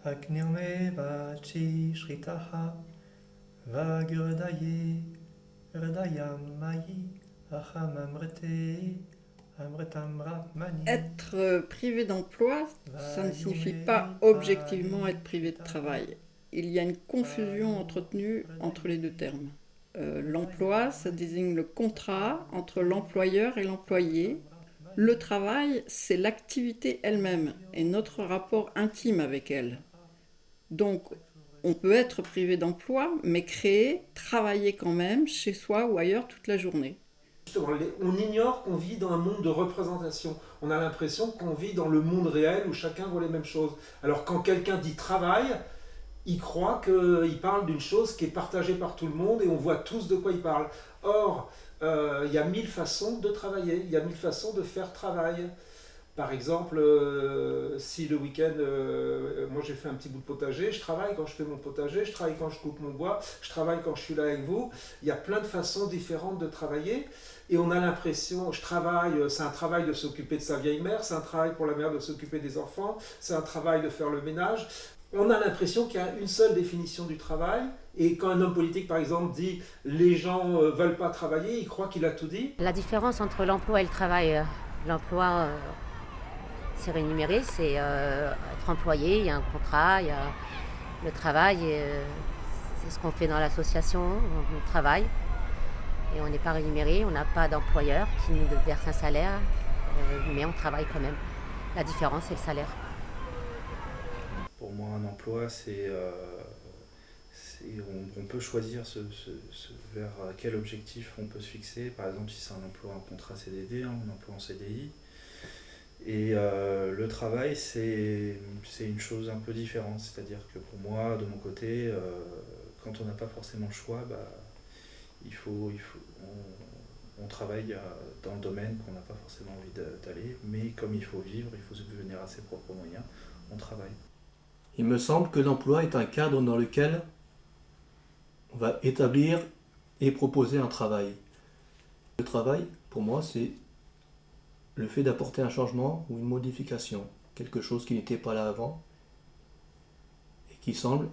Agnirmevachi Shritaha Vagirdaye Hridayam Mayi Ahamamrite Amritam Brahmani. Être privé d'emploi, ça ne signifie pas objectivement être privé de travail. Il y a une confusion entretenue entre les deux termes. L'emploi, ça désigne le contrat entre l'employeur et l'employé. Le travail, c'est l'activité elle-même et notre rapport intime avec elle. Donc, on peut être privé d'emploi, mais travailler quand même, chez soi ou ailleurs toute la journée. Justement, on ignore qu'on vit dans un monde de représentation. On a l'impression qu'on vit dans le monde réel où chacun voit les mêmes choses. Alors quand quelqu'un dit travail, il croit qu'il parle d'une chose qui est partagée par tout le monde et on voit tous de quoi il parle. Or, il y a 1000 façons de travailler, il y a 1000 façons de faire travail. Par exemple, si le week-end, moi j'ai fait un petit bout de potager, je travaille quand je fais mon potager, je travaille quand je coupe mon bois, je travaille quand je suis là avec vous. Il y a plein de façons différentes de travailler et on a l'impression, je travaille, c'est un travail de s'occuper de sa vieille mère, c'est un travail pour la mère de s'occuper des enfants, c'est un travail de faire le ménage. On a l'impression qu'il y a une seule définition du travail et quand un homme politique par exemple dit les gens ne veulent pas travailler, il croit qu'il a tout dit. La différence entre l'emploi et le travail, l'emploi... c'est rémunéré, c'est être employé, il y a un contrat, il y a le travail, c'est ce qu'on fait dans l'association, on travaille et on n'est pas rémunéré, on n'a pas d'employeur qui nous verse un salaire, mais on travaille quand même. La différence, c'est le salaire. Pour moi, un emploi, on peut choisir vers quel objectif on peut se fixer. Par exemple, si c'est un emploi en contrat CDD, un emploi en CDI. Et le travail, c'est une chose un peu différente. C'est-à-dire que pour moi, de mon côté, quand on n'a pas forcément le choix, on travaille dans le domaine qu'on n'a pas forcément envie d'aller. Mais comme il faut vivre, il faut subvenir à ses propres moyens, on travaille. Il me semble que l'emploi est un cadre dans lequel on va établir et proposer un travail. Le travail, pour moi, c'est le fait d'apporter un changement ou une modification, quelque chose qui n'était pas là avant et qui semble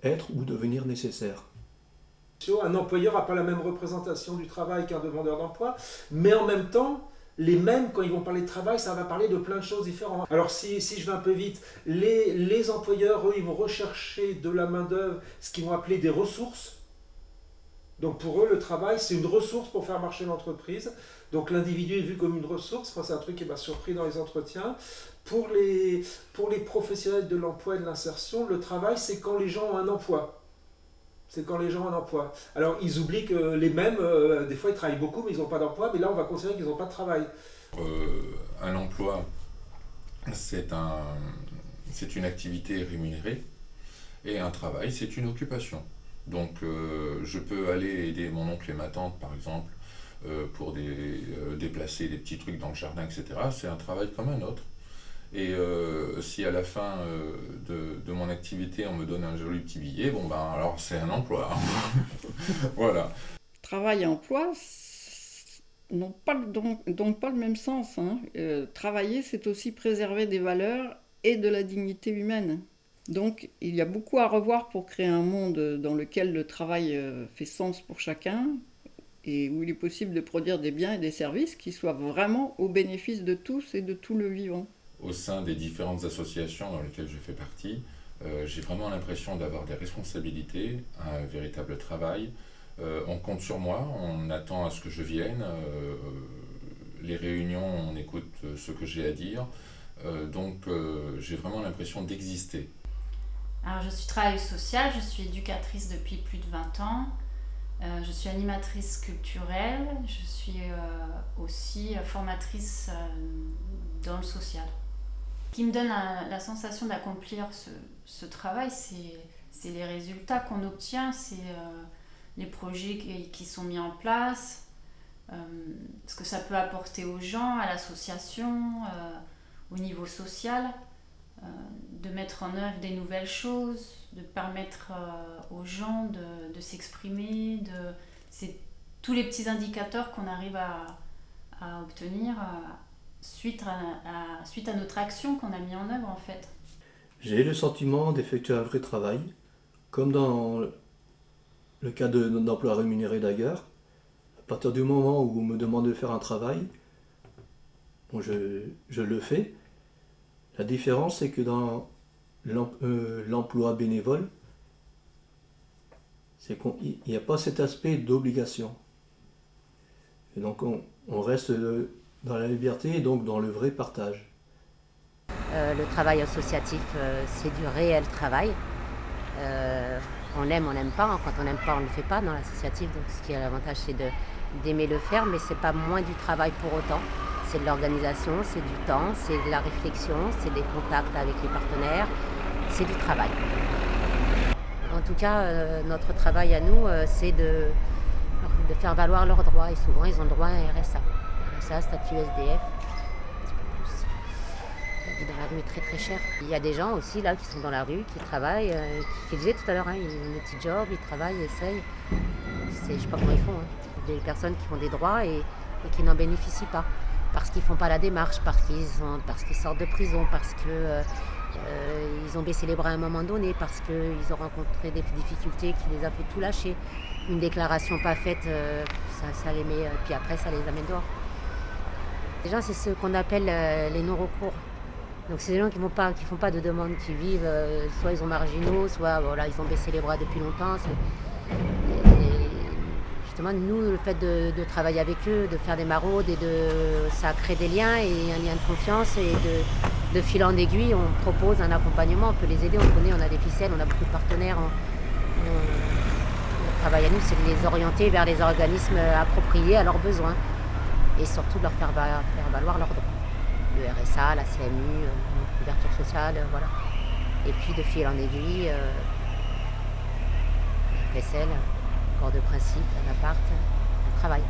être ou devenir nécessaire. Un employeur n'a pas la même représentation du travail qu'un demandeur d'emploi, mais en même temps, les mêmes, quand ils vont parler de travail, ça va parler de plein de choses différentes. Alors si je vais un peu vite, les employeurs, eux, ils vont rechercher de la main-d'œuvre, ce qu'ils vont appeler des ressources. Donc pour eux, le travail, c'est une ressource pour faire marcher l'entreprise. Donc l'individu est vu comme une ressource. Moi, c'est un truc qui m'a surpris dans les entretiens. Pour les professionnels de l'emploi et de l'insertion, le travail, c'est quand les gens ont un emploi. C'est quand les gens ont un emploi. Alors ils oublient que les mêmes, des fois, ils travaillent beaucoup, mais ils n'ont pas d'emploi. Mais là, on va considérer qu'ils n'ont pas de travail. Un emploi, c'est une activité rémunérée. Et un travail, c'est une occupation. Donc je peux aller aider mon oncle et ma tante, par exemple, pour déplacer des petits trucs dans le jardin, etc. C'est un travail comme un autre. Et si à la fin de mon activité, on me donne un joli petit billet, alors c'est un emploi. Voilà. Travail et emploi n'ont donc pas le même sens. Travailler, c'est aussi préserver des valeurs et de la dignité humaine. Donc, il y a beaucoup à revoir pour créer un monde dans lequel le travail fait sens pour chacun et où il est possible de produire des biens et des services qui soient vraiment au bénéfice de tous et de tout le vivant. Au sein des différentes associations dans lesquelles je fais partie, j'ai vraiment l'impression d'avoir des responsabilités, un véritable travail. On compte sur moi, on attend à ce que je vienne. Les réunions, on écoute ce que j'ai à dire. Donc, j'ai vraiment l'impression d'exister. Alors, je suis travailleuse sociale, je suis éducatrice depuis plus de 20 ans. Je suis animatrice culturelle, je suis aussi formatrice dans le social. Ce qui me donne la sensation d'accomplir ce travail, c'est les résultats qu'on obtient, c'est les projets qui sont mis en place, ce que ça peut apporter aux gens, à l'association, au niveau social. De mettre en œuvre des nouvelles choses, de permettre aux gens de s'exprimer, c'est tous les petits indicateurs qu'on arrive à obtenir suite à notre action qu'on a mis en œuvre en fait. J'ai le sentiment d'effectuer un vrai travail, comme dans le cas d'emploi rémunéré d'ailleurs. À partir du moment où on me demande de faire un travail, bon, je le fais. La différence, c'est que dans l'emploi bénévole, c'est qu'il n'y a pas cet aspect d'obligation. Et donc on reste dans la liberté et donc dans le vrai partage. Le travail associatif, c'est du réel travail. On aime, on n'aime pas. Quand on n'aime pas, on ne le fait pas dans l'associatif. Donc ce qui a l'avantage, c'est d'aimer le faire, mais c'est pas moins du travail pour autant. C'est de l'organisation, c'est du temps, c'est de la réflexion, c'est des contacts avec les partenaires, c'est du travail. En tout cas, notre travail à nous, c'est de faire valoir leurs droits. Et souvent, ils ont le droit à un RSA. RSA, statut SDF, un petit peu plus. La vie dans la rue est très très chère. Il y a des gens aussi là qui sont dans la rue, qui travaillent, qui disaient tout à l'heure, hein, ils ont des petits jobs, ils travaillent, ils essayent. Je ne sais pas comment ils font. Hein. Des personnes qui ont des droits et qui n'en bénéficient pas. Parce qu'ils ne font pas la démarche, parce qu'ils sortent de prison, parce qu'ils ont baissé les bras à un moment donné, parce qu'ils ont rencontré des difficultés qui les a fait tout lâcher. Une déclaration pas faite, ça les met, puis après ça les amène dehors. Les gens, c'est ce qu'on appelle les non-recours. Donc c'est des gens qui font pas de demande, qui vivent, soit ils sont marginaux, soit voilà, ils ont baissé les bras depuis longtemps. Justement, nous, le fait de travailler avec eux, de faire des maraudes, ça crée des liens et un lien de confiance. Et de fil en aiguille, on propose un accompagnement, on peut les aider, on a des ficelles, on a beaucoup de partenaires. Le travail à nous, c'est de les orienter vers les organismes appropriés à leurs besoins et surtout de leur faire valoir leurs droits. Le RSA, la CMU, la couverture sociale, voilà. Et puis de fil en aiguille, la PSL, corps de principe, un appart, un travail.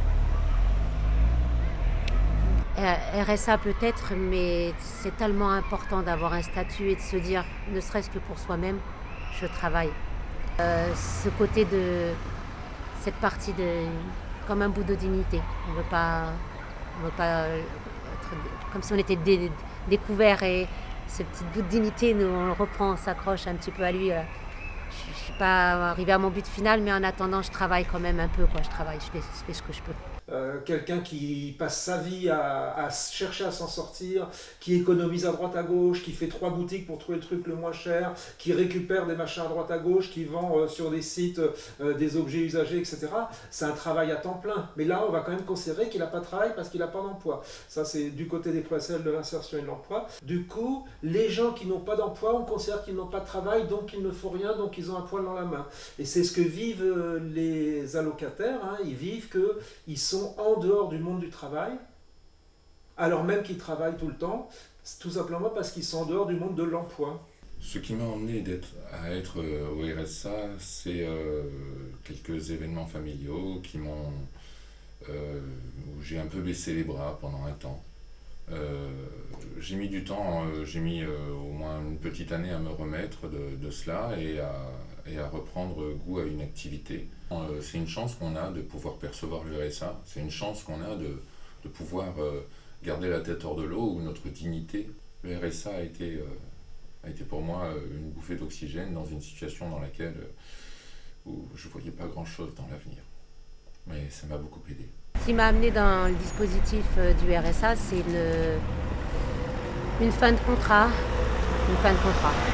RSA peut-être, mais c'est tellement important d'avoir un statut et de se dire, ne serait-ce que pour soi-même, je travaille. Ce côté de cette partie comme un bout de dignité. On ne veut pas être comme si on était découvert et ce petit bout de dignité, nous on le reprend, on s'accroche un petit peu à lui. Je ne suis pas arrivée à mon but final, mais en attendant, je travaille quand même un peu. Je travaille, je fais ce que je peux. Quelqu'un qui passe sa vie à chercher à s'en sortir, qui économise à droite à gauche, qui fait 3 boutiques pour trouver le truc le moins cher, qui récupère des machins à droite à gauche, qui vend sur des sites des objets usagés, etc. C'est un travail à temps plein. Mais là, on va quand même considérer qu'il n'a pas de travail parce qu'il n'a pas d'emploi. Ça, c'est du côté des PSL de l'insertion et de l'emploi. Du coup, les gens qui n'ont pas d'emploi, on considère qu'ils n'ont pas de travail, donc ils ne font rien, donc ils ont un poil dans la main. Et c'est ce que vivent les allocataires. Hein. Ils vivent qu'ils sont en dehors du monde du travail, alors même qu'ils travaillent tout le temps, tout simplement parce qu'ils sont en dehors du monde de l'emploi. Ce qui m'a emmené à être au RSA, c'est quelques événements familiaux où j'ai un peu baissé les bras pendant un temps. J'ai mis du temps, j'ai mis au moins une petite année à me remettre de cela et à reprendre goût à une activité. C'est une chance qu'on a de pouvoir percevoir le RSA, c'est une chance qu'on a de pouvoir garder la tête hors de l'eau ou notre dignité. Le RSA a été pour moi une bouffée d'oxygène dans une situation dans laquelle où je ne voyais pas grand-chose dans l'avenir. Mais ça m'a beaucoup aidé. Ce qui m'a amené dans le dispositif du RSA, c'est une fin de contrat.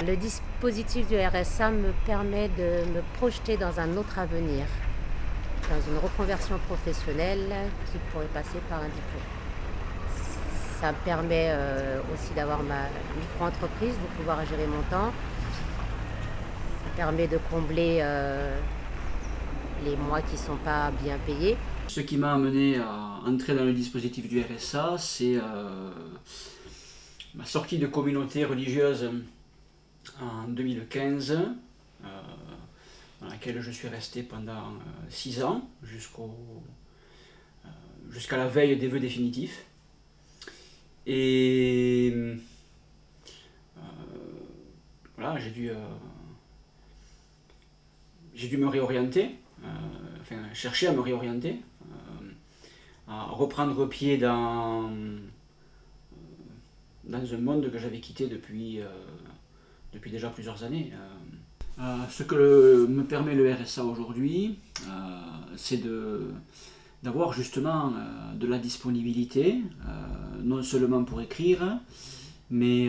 Le dispositif du RSA me permet de me projeter dans un autre avenir, dans une reconversion professionnelle qui pourrait passer par un diplôme. Ça me permet aussi d'avoir ma micro-entreprise, de pouvoir gérer mon temps. Ça permet de combler les mois qui ne sont pas bien payés. Ce qui m'a amené à entrer dans le dispositif du RSA, c'est ma sortie de communauté religieuse en 2015, dans laquelle je suis resté pendant 6 ans, jusqu'à la veille des vœux définitifs. Et voilà, j'ai dû me réorienter, chercher à me réorienter à reprendre pied dans un monde que j'avais quitté depuis déjà plusieurs années. Ce que me permet le RSA aujourd'hui, c'est d'avoir justement de la disponibilité, non seulement pour écrire, mais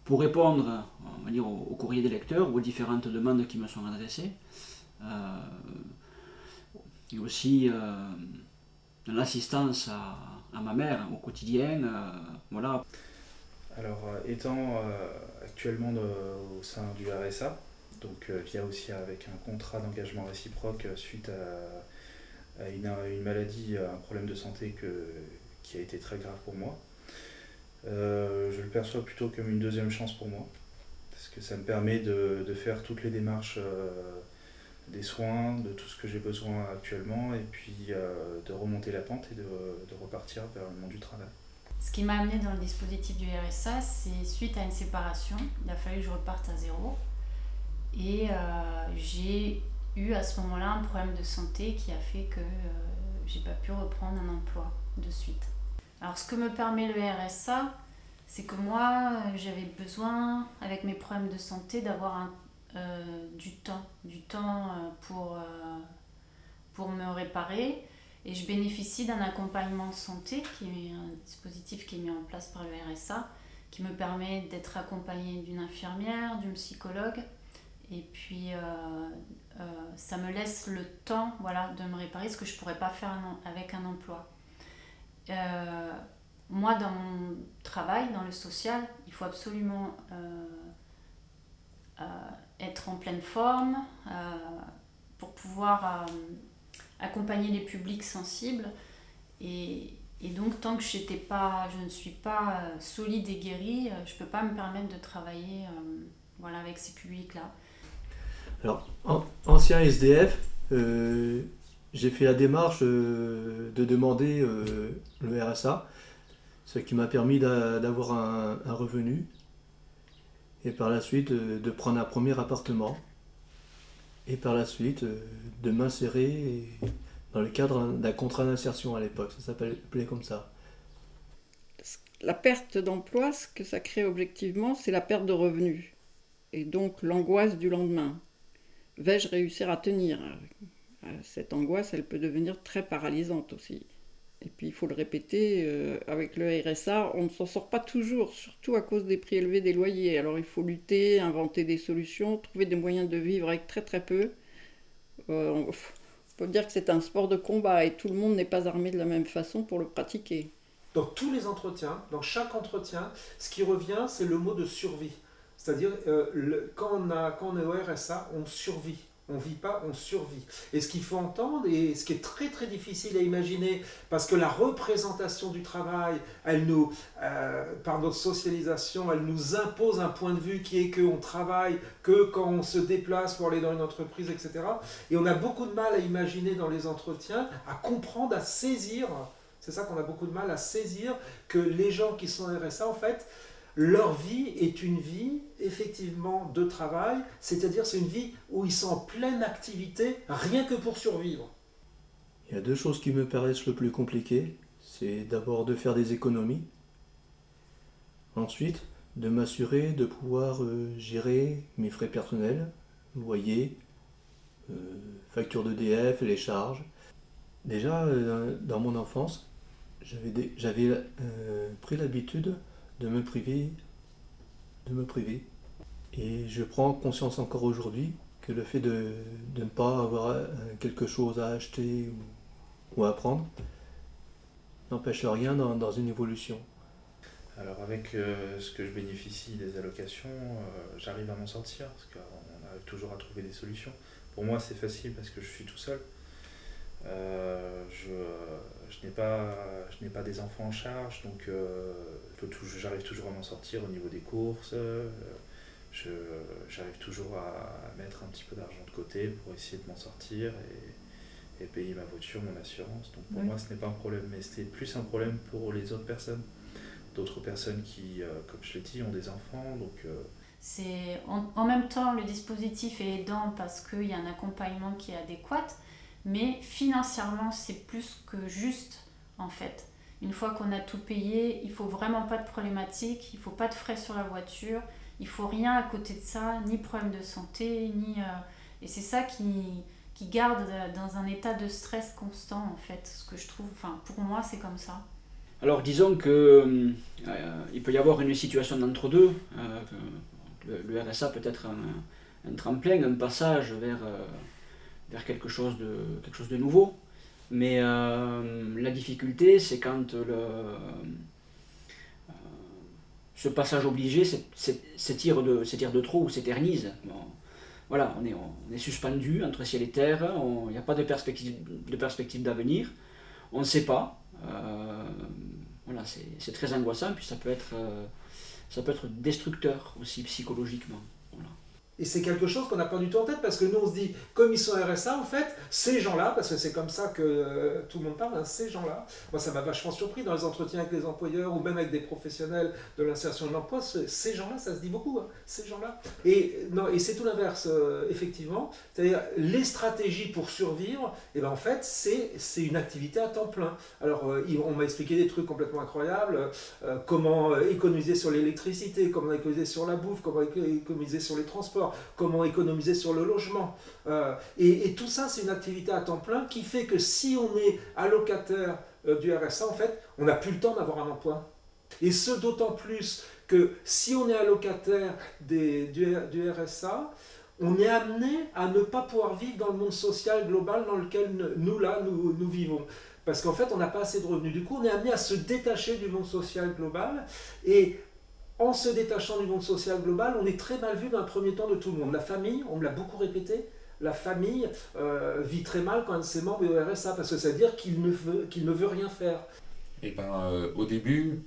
pour répondre, on va dire, au courrier des lecteurs ou aux différentes demandes qui me sont adressées. Et aussi l'assistance à ma mère au quotidien. Voilà. Alors, étant actuellement au sein du RSA, donc via aussi avec un contrat d'engagement réciproque suite à une maladie, un problème de santé qui a été très grave pour moi, je le perçois plutôt comme une deuxième chance pour moi, parce que ça me permet de faire toutes les démarches des soins, de tout ce que j'ai besoin actuellement, et puis de remonter la pente et de repartir vers le monde du travail. Ce qui m'a amené dans le dispositif du RSA, c'est suite à une séparation. Il a fallu que je reparte à zéro. Et j'ai eu à ce moment-là un problème de santé qui a fait que j'ai pas pu reprendre un emploi de suite. Alors ce que me permet le RSA, c'est que moi j'avais besoin, avec mes problèmes de santé, d'avoir du temps pour me réparer. Et je bénéficie d'un accompagnement santé, qui est un dispositif qui est mis en place par le RSA, qui me permet d'être accompagnée d'une infirmière, d'une psychologue. Et puis, ça me laisse le temps, voilà, de me réparer, ce que je ne pourrais pas faire avec un emploi. Moi, dans mon travail, dans le social, il faut absolument être en pleine forme pour pouvoir accompagner les publics sensibles. Et donc, tant que je ne suis pas solide et guérie, je ne peux pas me permettre de travailler voilà, avec ces publics-là. Alors, ancien SDF, j'ai fait la démarche de demander le RSA, ce qui m'a permis d'avoir un revenu et par la suite de prendre un premier appartement et par la suite de m'insérer dans le cadre d'un contrat d'insertion à l'époque, ça s'appelait comme ça. La perte d'emploi, ce que ça crée objectivement, c'est la perte de revenus et donc l'angoisse du lendemain. Vais-je réussir à tenir ? Cette angoisse, elle peut devenir très paralysante aussi. Et puis il faut le répéter, avec le RSA, on ne s'en sort pas toujours, surtout à cause des prix élevés des loyers. Alors il faut lutter, inventer des solutions, trouver des moyens de vivre avec très très peu. On peut dire que c'est un sport de combat et tout le monde n'est pas armé de la même façon pour le pratiquer. Dans tous les entretiens, dans chaque entretien, ce qui revient, c'est le mot de survie. C'est-à-dire, quand on est au RSA, on survit. On ne vit pas, on survit. Et ce qu'il faut entendre, et ce qui est très très difficile à imaginer, parce que la représentation du travail, par notre socialisation, elle nous impose un point de vue qui est qu'on travaille que quand on se déplace pour aller dans une entreprise, etc. Et on a beaucoup de mal à imaginer dans les entretiens, à comprendre, à saisir, c'est ça qu'on a beaucoup de mal à saisir, que les gens qui sont RSA, en fait, leur vie est une vie, effectivement, de travail, c'est-à-dire c'est une vie où ils sont en pleine activité, rien que pour survivre. Il y a deux choses qui me paraissent le plus compliquées. C'est d'abord de faire des économies. Ensuite, de m'assurer de pouvoir gérer mes frais personnels, loyer, facture d'EDF, les charges. Déjà, dans mon enfance, j'avais pris l'habitude de me priver. Et je prends conscience encore aujourd'hui que le fait de ne pas avoir quelque chose à acheter ou à prendre n'empêche rien dans une évolution. Alors avec ce que je bénéficie des allocations, j'arrive à m'en sortir, parce qu'on arrive toujours à trouver des solutions. Pour moi c'est facile parce que je suis tout seul. Je n'ai pas des enfants en charge, donc j'arrive toujours à m'en sortir au niveau des courses. J'arrive toujours à mettre un petit peu d'argent de côté pour essayer de m'en sortir et payer ma voiture, mon assurance. Donc pour moi ce n'est pas un problème, mais c'est plus un problème pour les autres personnes. D'autres personnes qui, comme je l'ai dit, ont des enfants. Donc, en même temps, le dispositif est aidant parce qu'il y a un accompagnement qui est adéquat, mais financièrement, c'est plus que juste, en fait. Une fois qu'on a tout payé, il ne faut vraiment pas de problématique, il ne faut pas de frais sur la voiture, il ne faut rien à côté de ça, ni problème de santé, et c'est ça qui garde dans un état de stress constant, en fait, ce que je trouve, enfin, pour moi, c'est comme ça. Alors disons que il peut y avoir une situation d'entre-deux, le RSA peut être un tremplin, un passage vers quelque chose de nouveau, mais la difficulté c'est quand ce passage obligé s'étire de trop ou s'éternise. Bon, voilà, on est suspendu entre ciel et terre, il n'y a pas de perspective d'avenir, on ne sait pas. Voilà, c'est très angoissant, puis ça peut être destructeur aussi psychologiquement. Voilà. Et c'est quelque chose qu'on n'a pas du tout en tête, parce que nous on se dit, comme ils sont RSA, en fait, ces gens-là, parce que c'est comme ça que tout le monde parle, hein, ces gens-là, moi ça m'a vachement surpris dans les entretiens avec les employeurs, ou même avec des professionnels de l'insertion de l'emploi, ces gens-là, ça se dit beaucoup, hein, ces gens-là. Et c'est tout l'inverse, effectivement, c'est-à-dire les stratégies pour survivre, et ben en fait, c'est une activité à temps plein. Alors, on m'a expliqué des trucs complètement incroyables, comment économiser sur l'électricité, comment économiser sur la bouffe, comment économiser sur les transports, comment économiser sur le logement. Et tout ça, c'est une activité à temps plein qui fait que si on est allocataire du RSA, en fait, on n'a plus le temps d'avoir un emploi. Et ce, d'autant plus que si on est allocataire du RSA, on est amené à ne pas pouvoir vivre dans le monde social global dans lequel nous vivons. Parce qu'en fait, on n'a pas assez de revenus. Du coup, on est amené à se détacher du monde social global. Et en se détachant du monde social global, on est très mal vu dans un premier temps de tout le monde. La famille, on me l'a beaucoup répété, la famille vit très mal quand un de ses membres est au RSA, parce que ça veut dire qu'il ne veut rien faire. Et au début,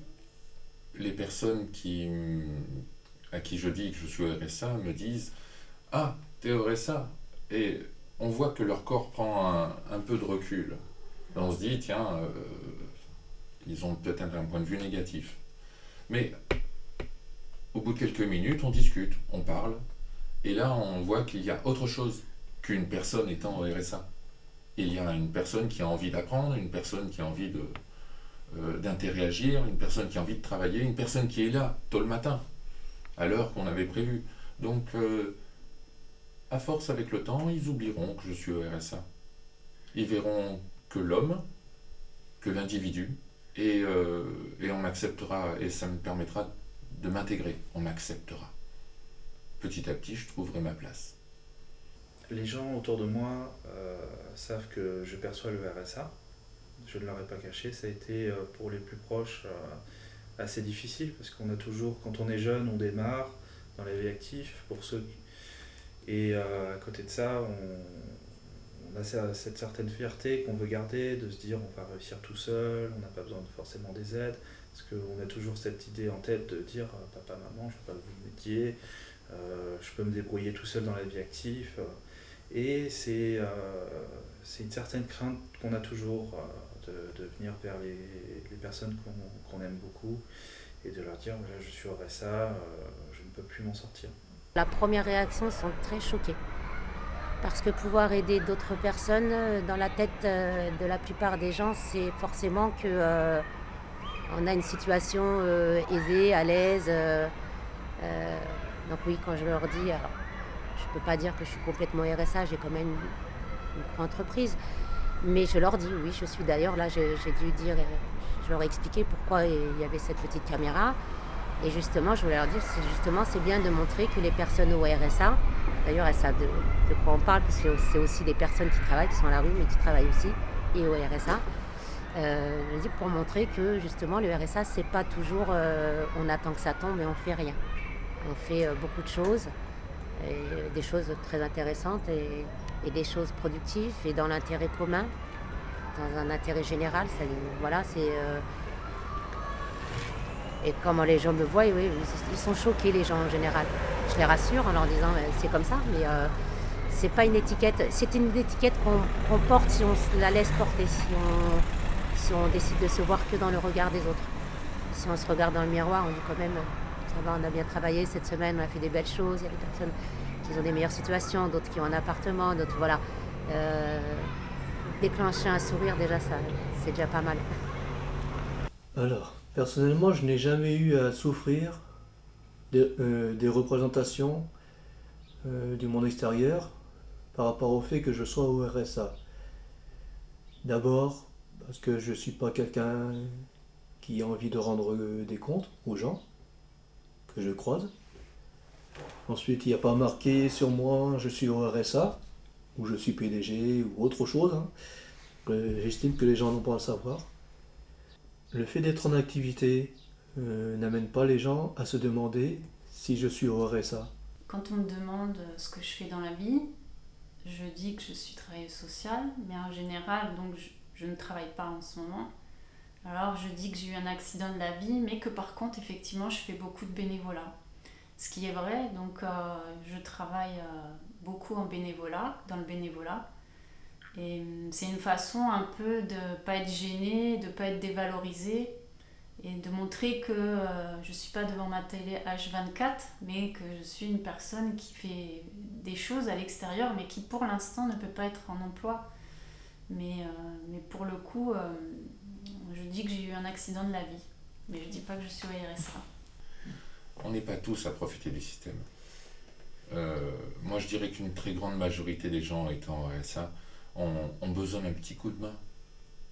les personnes à qui je dis que je suis au RSA me disent « Ah, t'es au RSA !» Et on voit que leur corps prend un peu de recul. Et on se dit « Tiens, ils ont peut-être un point de vue négatif. » Mais au bout de quelques minutes, on discute, on parle, et là on voit qu'il y a autre chose qu'une personne étant au RSA. Il y a une personne qui a envie d'apprendre, une personne qui a envie d'interagir, une personne qui a envie de travailler, une personne qui est là tôt le matin, à l'heure qu'on avait prévue. Donc, à force avec le temps, ils oublieront que je suis au RSA. Ils verront que l'homme, que l'individu, et on m'acceptera, et ça me permettra de m'intégrer, on m'acceptera. Petit à petit, je trouverai ma place. Les gens autour de moi savent que je perçois le RSA. Je ne leur ai pas caché, ça a été pour les plus proches assez difficile, parce qu'on a toujours, quand on est jeune, on démarre dans la vie active, et à côté de ça, on a cette certaine fierté qu'on veut garder, de se dire on va réussir tout seul, on n'a pas besoin forcément des aides, parce qu'on a toujours cette idée en tête de dire papa, maman, je ne vais pas vous médier, je peux me débrouiller tout seul dans la vie active. Et c'est une certaine crainte qu'on a toujours de venir vers les personnes qu'on aime beaucoup et de leur dire voilà, je suis au RSA, je ne peux plus m'en sortir. La première réaction, ils sont très choqués. Parce que pouvoir aider d'autres personnes, dans la tête de la plupart des gens, c'est forcément que on a une situation aisée, à l'aise. Donc oui, quand je leur dis, alors, je ne peux pas dire que je suis complètement RSA, j'ai quand même une entreprise. Mais je leur dis, oui, je suis d'ailleurs, là j'ai dû dire, je leur ai expliqué pourquoi il y avait cette petite caméra. Et justement, je voulais leur dire, c'est bien de montrer que les personnes au RSA, d'ailleurs elles savent de quoi on parle, parce que c'est aussi des personnes qui travaillent, qui sont à la rue, mais qui travaillent aussi, et au RSA. Je dis pour montrer que justement le RSA, c'est pas toujours on attend que ça tombe et on fait rien. On fait beaucoup de choses, et des choses très intéressantes et des choses productives et dans l'intérêt commun, dans un intérêt général. Voilà, c'est et comment les gens me voient, oui, ils sont choqués les gens en général. Je les rassure en leur disant c'est comme ça, mais c'est pas une étiquette. C'est une étiquette qu'on porte si on la laisse porter, si on décide de se voir que dans le regard des autres. Si on se regarde dans le miroir, on dit quand même ça va, on a bien travaillé cette semaine, on a fait des belles choses. Il y a des personnes qui ont des meilleures situations, d'autres qui ont un appartement, d'autres voilà. déclencher un sourire, déjà, ça, c'est déjà pas mal. Alors, personnellement, je n'ai jamais eu à souffrir des représentations du monde extérieur par rapport au fait que je sois au RSA. D'abord, parce que je ne suis pas quelqu'un qui a envie de rendre des comptes aux gens que je croise. Ensuite, il n'y a pas marqué sur moi je suis au RSA ou je suis PDG ou autre chose. J'estime que les gens n'ont pas à le savoir. Le fait d'être en activité n'amène pas les gens à se demander si je suis au RSA. Quand on me demande ce que je fais dans la vie, je dis que je suis travailleuse sociale, mais en général, donc je ne travaille pas en ce moment. Alors je dis que j'ai eu un accident de la vie, mais que par contre, effectivement, je fais beaucoup de bénévolat. Ce qui est vrai, donc je travaille beaucoup en bénévolat, dans le bénévolat. Et c'est une façon un peu de ne pas être gênée, de ne pas être dévalorisée et de montrer que je ne suis pas devant ma télé H24, mais que je suis une personne qui fait des choses à l'extérieur, mais qui pour l'instant ne peut pas être en emploi. Mais pour le coup, je dis que j'ai eu un accident de la vie, mais je ne dis pas que je suis au RSA. On n'est pas tous à profiter du système. Moi, je dirais qu'une très grande majorité des gens étant au RSA ont besoin d'un petit coup de main.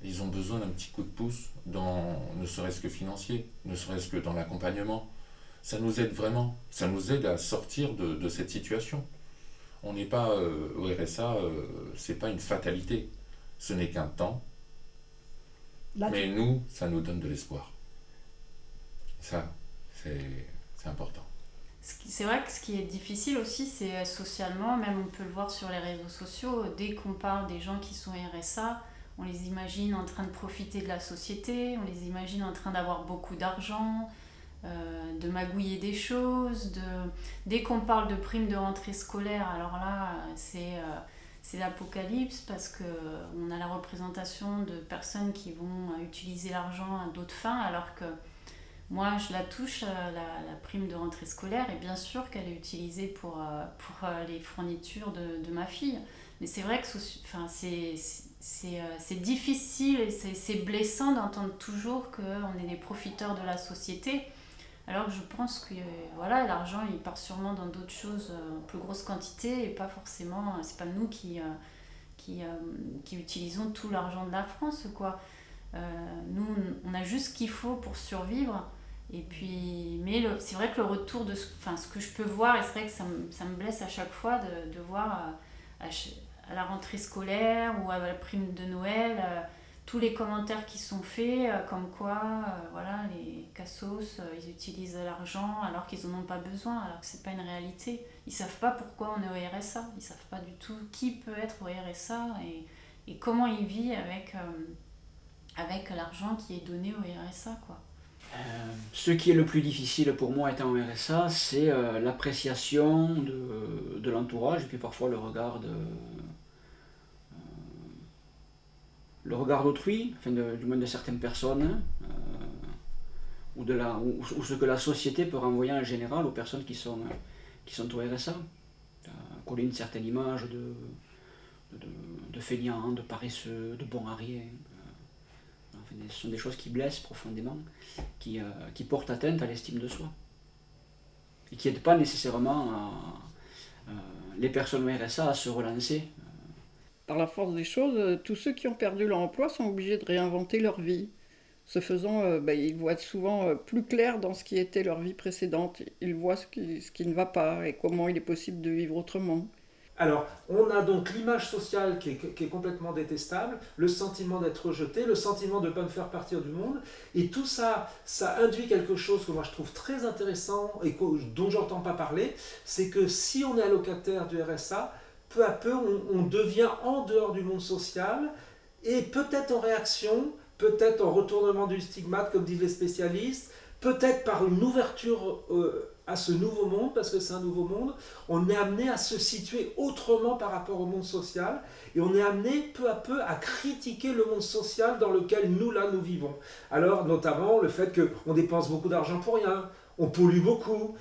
Ils ont besoin d'un petit coup de pouce, ne serait-ce que financier, ne serait-ce que dans l'accompagnement. Ça nous aide vraiment, ça nous aide à sortir de cette situation. On n'est pas au RSA, c'est pas une fatalité, ce n'est qu'un temps. Mais nous, ça nous donne de l'espoir. Ça, c'est important. C'est vrai que ce qui est difficile aussi, c'est socialement, même on peut le voir sur les réseaux sociaux, dès qu'on parle des gens qui sont RSA, on les imagine en train de profiter de la société, on les imagine en train d'avoir beaucoup d'argent, de magouiller des choses. Dès qu'on parle de primes de rentrée scolaire, alors là, c'est l'apocalypse parce qu'on a la représentation de personnes qui vont utiliser l'argent à d'autres fins, alors que moi, je la touche, la prime de rentrée scolaire, et bien sûr qu'elle est utilisée pour les fournitures de ma fille. Mais c'est vrai que c'est difficile et c'est blessant d'entendre toujours qu'on est des profiteurs de la société. Alors que je pense que voilà, l'argent, il part sûrement dans d'autres choses en plus grosse quantité et pas forcément, c'est pas nous qui utilisons tout l'argent de la France, quoi. Nous, on a juste ce qu'il faut pour survivre. Et puis, mais c'est vrai que le retour de ce que je peux voir, et c'est vrai que ça me blesse à chaque fois de voir à la rentrée scolaire ou à la prime de Noël, tous les commentaires qui sont faits, comme quoi voilà, les cassos, ils utilisent l'argent alors qu'ils n'en ont pas besoin, alors que c'est pas une réalité. Ils savent pas pourquoi on est au RSA, ils savent pas du tout qui peut être au RSA et comment il vit avec l'argent qui est donné au RSA, quoi. Ce qui est le plus difficile pour moi étant au RSA, c'est l'appréciation de l'entourage et puis parfois le regard d'autrui, enfin du moins de certaines personnes, ou ce que la société peut renvoyer en général aux personnes qui sont au RSA. Coller une certaine image de feignant, de paresseux, de bon à rien. Enfin, ce sont des choses qui blessent profondément, qui portent atteinte à l'estime de soi. Et qui n'aident pas nécessairement les personnes au RSA à se relancer. Par la force des choses, tous ceux qui ont perdu leur emploi sont obligés de réinventer leur vie. Ce faisant, ils voient souvent plus clair dans ce qui était leur vie précédente. Ils voient ce qui ne va pas et comment il est possible de vivre autrement. Alors, on a donc l'image sociale qui est complètement détestable, le sentiment d'être rejeté, le sentiment de ne pas me faire partir du monde, et tout ça, ça induit quelque chose que moi je trouve très intéressant et dont j'entends pas parler, c'est que si on est allocataire du RSA, peu à peu on devient en dehors du monde social, et peut-être en réaction, peut-être en retournement du stigmate comme disent les spécialistes, peut-être par une ouverture à ce nouveau monde, parce que c'est un nouveau monde, on est amené à se situer autrement par rapport au monde social, et on est amené peu à peu à critiquer le monde social dans lequel nous vivons. Alors notamment le fait qu'on dépense beaucoup d'argent pour rien, on pollue beaucoup,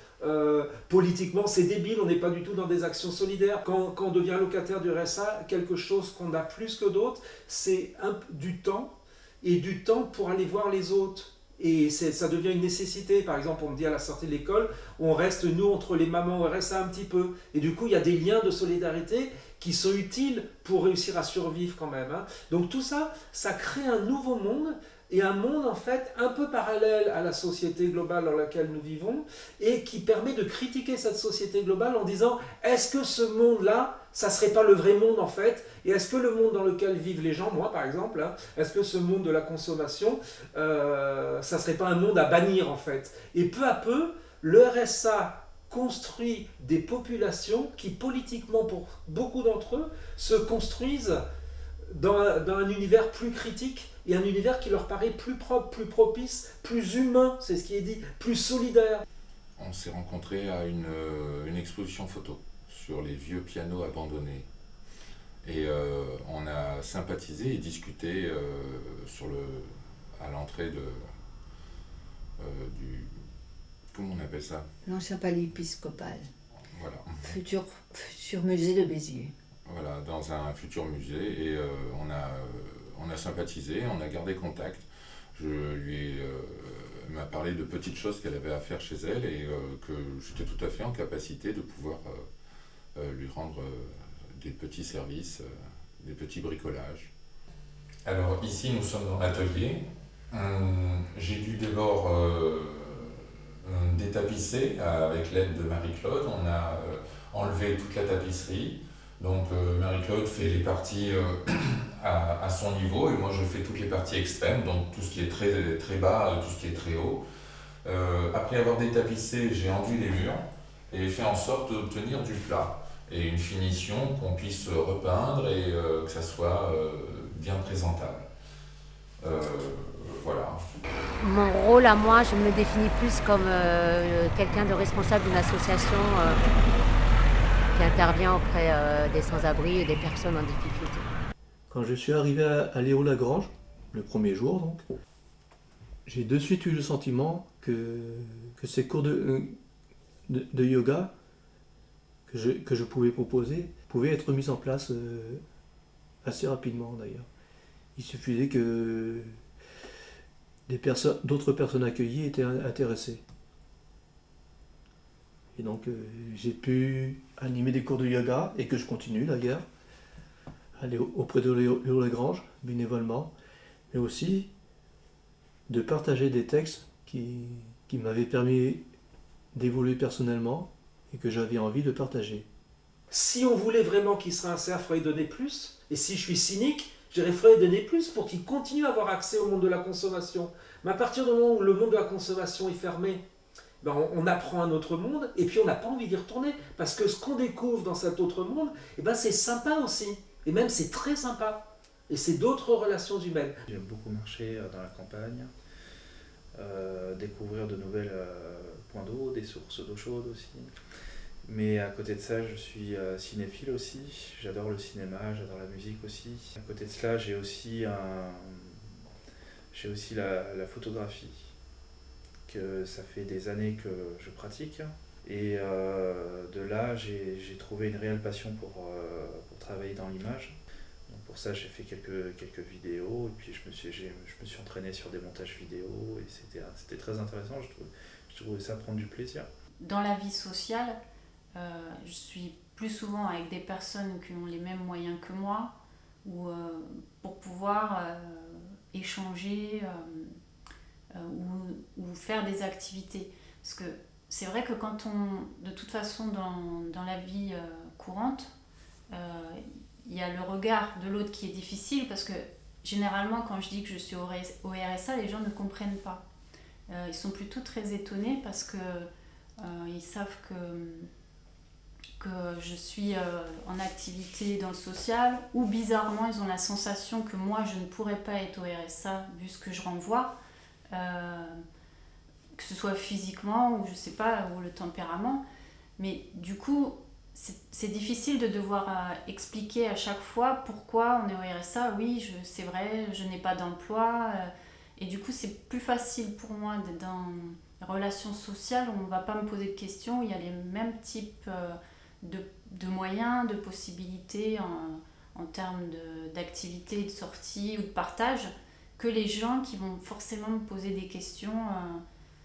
politiquement c'est débile, on n'est pas du tout dans des actions solidaires. Quand on devient locataire du RSA, quelque chose qu'on a plus que d'autres, c'est du temps, et du temps pour aller voir les autres. Et ça devient une nécessité. Par exemple, on me dit à la sortie de l'école, on reste nous entre les mamans au RSA un petit peu. Et du coup, il y a des liens de solidarité qui sont utiles pour réussir à survivre quand même. Hein. Donc tout ça, ça crée un nouveau monde, et un monde en fait un peu parallèle à la société globale dans laquelle nous vivons, et qui permet de critiquer cette société globale en disant, est-ce que ce monde-là, ça serait pas le vrai monde en fait, et est-ce que le monde dans lequel vivent les gens, moi par exemple, hein, est-ce que ce monde de la consommation, ça serait pas un monde à bannir en fait. Et peu à peu, le RSA construit des populations qui politiquement, pour beaucoup d'entre eux, se construisent dans un univers plus critique, et un univers qui leur paraît plus propre, plus propice, plus humain, c'est ce qui est dit, plus solidaire. On s'est rencontrés à une exposition photo sur les vieux pianos abandonnés. Et on a sympathisé et discuté à l'entrée du... Comment on appelle ça ? L'ancien palais épiscopal. Voilà. Futur musée de Béziers. Voilà, dans un futur musée. Et on a sympathisé, on a gardé contact. Elle m'a parlé de petites choses qu'elle avait à faire chez elle, et que j'étais tout à fait en capacité de pouvoir lui rendre des petits services, des petits bricolages. Alors ici nous sommes dans l'atelier. J'ai dû d'abord détapisser avec l'aide de Marie-Claude. On a enlevé toute la tapisserie. Donc Marie-Claude fait les parties à son niveau, et moi je fais toutes les parties extrêmes, donc tout ce qui est très, très bas, tout ce qui est très haut. Après avoir détapissé, j'ai enduit les murs et fait en sorte d'obtenir du plat et une finition qu'on puisse repeindre et que ça soit bien présentable. Voilà. Mon rôle à moi, je me définis plus comme quelqu'un de responsable d'une association qui intervient auprès des sans-abri et des personnes en difficulté. Quand je suis arrivé à Léo-Lagrange, le premier jour donc, j'ai de suite eu le sentiment que ces cours de yoga que je pouvais proposer pouvaient être mis en place assez rapidement d'ailleurs. Il suffisait que d'autres personnes accueillies étaient intéressées. Et donc j'ai pu animer des cours de yoga, et que je continue d'ailleurs, aller auprès de Léo-Lagrange, bénévolement, mais aussi de partager des textes qui m'avaient permis d'évoluer personnellement et que j'avais envie de partager. Si on voulait vraiment qu'il se réinsère, il faudrait donner plus. Et si je suis cynique, je dirais qu'il faudrait donner plus pour qu'il continue à avoir accès au monde de la consommation. Mais à partir du moment où le monde de la consommation est fermé, ben on apprend un autre monde, et puis on n'a pas envie d'y retourner. Parce que ce qu'on découvre dans cet autre monde, eh ben c'est sympa aussi. Et même c'est très sympa. Et c'est d'autres relations humaines. J'aime beaucoup marcher dans la campagne, découvrir de nouvelles points d'eau, des sources d'eau chaude aussi. Mais à côté de ça, je suis cinéphile aussi. J'adore le cinéma, j'adore la musique aussi. À côté de cela, j'ai aussi la photographie, que ça fait des années que je pratique. Et de là, j'ai trouvé une réelle passion pour travailler dans l'image. Donc pour ça, j'ai fait quelques vidéos, et puis je me suis entraîné sur des montages vidéo, et c'était très intéressant. Je trouvais ça prendre du plaisir. Dans la vie sociale, je suis plus souvent avec des personnes qui ont les mêmes moyens que moi, ou pour pouvoir échanger ou faire des activités. Parce que c'est vrai que quand de toute façon dans la vie courante, il y a le regard de l'autre qui est difficile, parce que généralement quand je dis que je suis au RSA, les gens ne comprennent pas. Ils sont plutôt très étonnés, parce que ils savent que je suis en activité dans le social, ou bizarrement ils ont la sensation que moi je ne pourrais pas être au RSA vu ce que je renvoie, que ce soit physiquement ou je sais pas, ou le tempérament. Mais du coup c'est difficile de devoir expliquer à chaque fois pourquoi on est au RSA. Oui, c'est vrai, je n'ai pas d'emploi, et du coup c'est plus facile pour moi relations sociales, on ne va pas me poser de questions, il y a les mêmes types de moyens, de possibilités en termes d'activité, de sortie ou de partage, que les gens qui vont forcément me poser des questions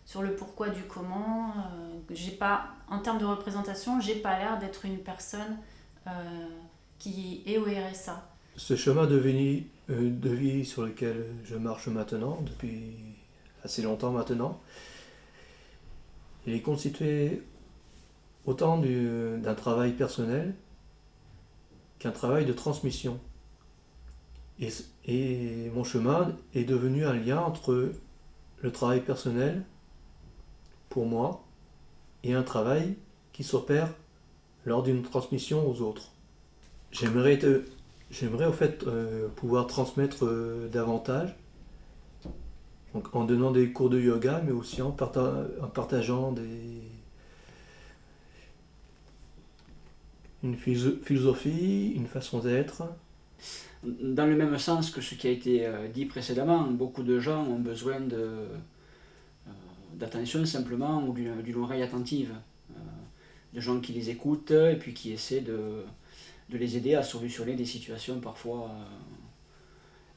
sur le pourquoi du comment. J'ai pas, en termes de représentation, j'ai pas l'air d'être une personne qui est au RSA. Ce chemin de vie sur lequel je marche maintenant, depuis assez longtemps maintenant, il est constitué autant d'un travail personnel qu'un travail de transmission. Et mon chemin est devenu un lien entre le travail personnel, pour moi, et un travail qui s'opère lors d'une transmission aux autres. J'aimerais au fait pouvoir transmettre davantage, donc en donnant des cours de yoga, mais aussi en partageant une philosophie, une façon d'être. Dans le même sens que ce qui a été dit précédemment, beaucoup de gens ont besoin d'attention simplement ou d'une oreille attentive, de gens qui les écoutent et puis qui essaient de les aider à solutionner des situations parfois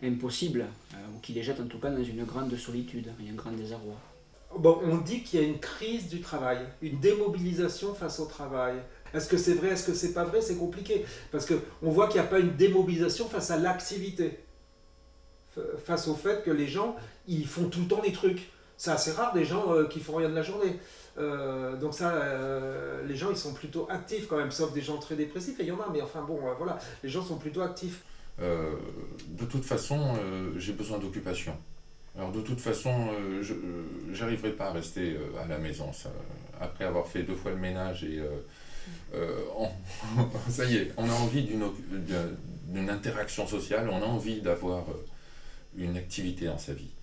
impossibles, ou qui les jettent en tout cas dans une grande solitude et un grand désarroi. Bon, on dit qu'il y a une crise du travail, une démobilisation face au travail. Est-ce que c'est vrai, est-ce que c'est pas vrai? C'est compliqué, parce qu'on voit qu'il n'y a pas une démobilisation face à l'activité, face au fait que les gens, ils font tout le temps des trucs. C'est assez rare des gens qui font rien de la journée. Donc ça, les gens ils sont plutôt actifs quand même, sauf des gens très dépressifs, et il y en a, mais enfin bon, voilà, les gens sont plutôt actifs. De toute façon, j'ai besoin d'occupation. Alors de toute façon, je n'arriverai pas à rester à la maison. Ça, après avoir fait 2 fois le ménage et ça y est, on a envie d'une interaction sociale, on a envie d'avoir une activité dans sa vie.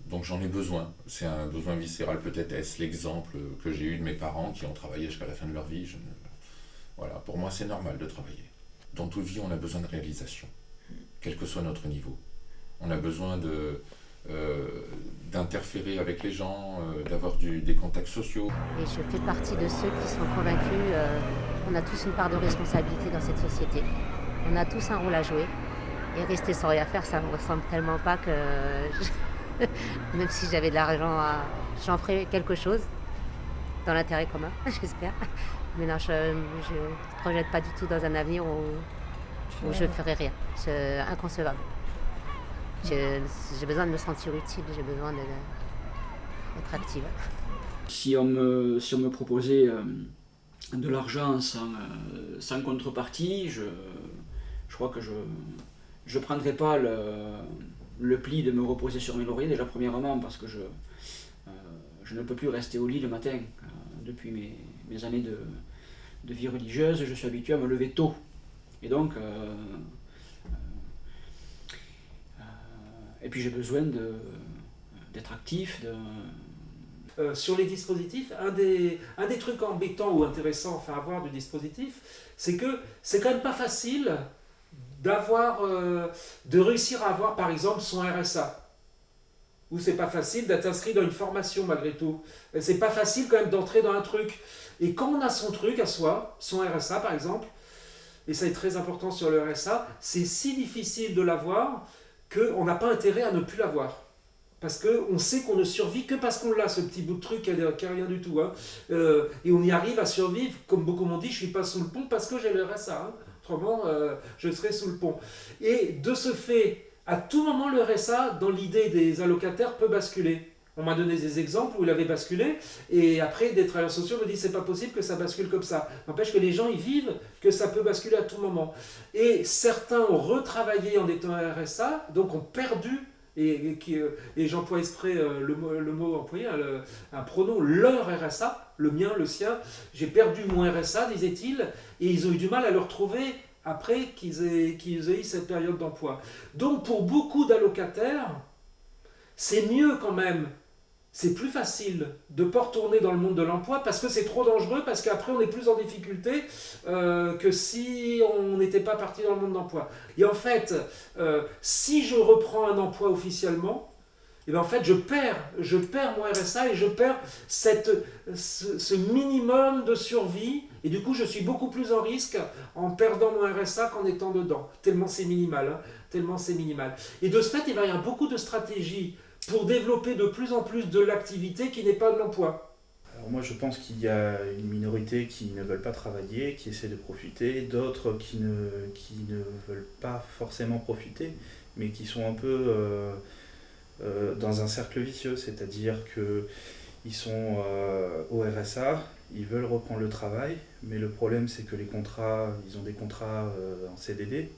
Donc j'en ai besoin. C'est un besoin viscéral, peut-être est-ce l'exemple que j'ai eu de mes parents qui ont travaillé jusqu'à la fin de leur vie. Voilà, pour moi c'est normal de travailler. Dans toute vie on a besoin de réalisation, quel que soit notre niveau. On a besoin d'interférer avec les gens, d'avoir des contacts sociaux. Et je fais partie de ceux qui sont convaincus qu'on a tous une part de responsabilité dans cette société. On a tous un rôle à jouer. Et rester sans rien faire, ça ne me ressemble tellement pas que... Même si j'avais de l'argent, j'en ferais quelque chose dans l'intérêt commun, j'espère. Mais non, je ne projette pas du tout dans un avenir où je ne ferai rien. C'est inconcevable. J'ai besoin de me sentir utile, j'ai besoin d'être active. Si on me proposait de l'argent sans contrepartie, je crois que je ne prendrais pas le pli de me reposer sur mes lauriers, déjà premièrement parce que je ne peux plus rester au lit le matin. Depuis mes années de vie religieuse, je suis habitué à me lever tôt. Et donc, et puis j'ai besoin d'être actif. Sur les dispositifs, un des trucs embêtants ou intéressants à voir du dispositif, c'est que c'est quand même pas facile de réussir à avoir par exemple son RSA. Ou c'est pas facile d'être inscrit dans une formation malgré tout. C'est pas facile quand même d'entrer dans un truc. Et quand on a son truc à soi, son RSA par exemple, et ça est très important sur le RSA, c'est si difficile de l'avoir qu'on n'a pas intérêt à ne plus l'avoir. Parce qu'on sait qu'on ne survit que parce qu'on l'a, ce petit bout de truc qui n'a rien du tout. Hein. Et on y arrive à survivre, comme beaucoup m'ont dit, je ne suis pas sous le pont parce que j'ai le RSA. Hein. Autrement, je serais sous le pont. Et de ce fait, à tout moment, le RSA, dans l'idée des allocataires, peut basculer. On m'a donné des exemples où il avait basculé, et après, des travailleurs sociaux me disent c'est pas possible que ça bascule comme ça. N'empêche que les gens, ils vivent que ça peut basculer à tout moment. Et certains ont retravaillé en étant RSA, donc ont perdu, et j'emploie exprès le mot employé, un pronom, leur RSA, le mien, le sien. J'ai perdu mon RSA, disait-il, et ils ont eu du mal à le retrouver après qu'ils aient eu cette période d'emploi. Donc pour beaucoup d'allocataires, c'est mieux quand même. C'est plus facile de ne pas retourner dans le monde de l'emploi parce que c'est trop dangereux, parce qu'après on est plus en difficulté que si on n'était pas parti dans le monde d'emploi. Et en fait, si je reprends un emploi officiellement, et bien en fait je perds mon RSA et je perds ce minimum de survie, et du coup je suis beaucoup plus en risque en perdant mon RSA qu'en étant dedans, tellement c'est minimal, hein, tellement c'est minimal. Et de ce fait, il va y avoir beaucoup de stratégies pour développer de plus en plus de l'activité qui n'est pas de l'emploi. Alors moi je pense qu'il y a une minorité qui ne veulent pas travailler, qui essaient de profiter, d'autres qui ne veulent pas forcément profiter, mais qui sont un peu dans un cercle vicieux, c'est-à-dire qu'ils sont au RSA, ils veulent reprendre le travail, mais le problème c'est que ils ont des contrats en CDD,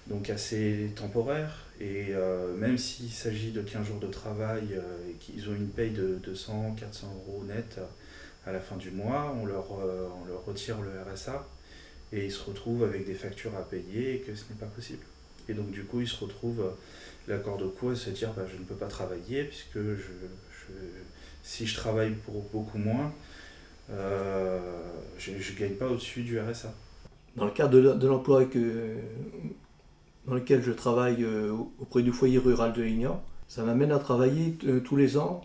donc assez temporaires, et même s'il s'agit de 15 jours de travail et qu'ils ont une paye de 200, 400 € net à la fin du mois, on leur retire le RSA et ils se retrouvent avec des factures à payer et que ce n'est pas possible. Et donc du coup ils se retrouvent la corde au cou à se dire je ne peux pas travailler puisque si je travaille pour beaucoup moins, je ne gagne pas au-dessus du RSA. Dans le cadre de l'emploi dans lequel je travaille auprès du foyer rural de Lignan, ça m'amène à travailler tous les ans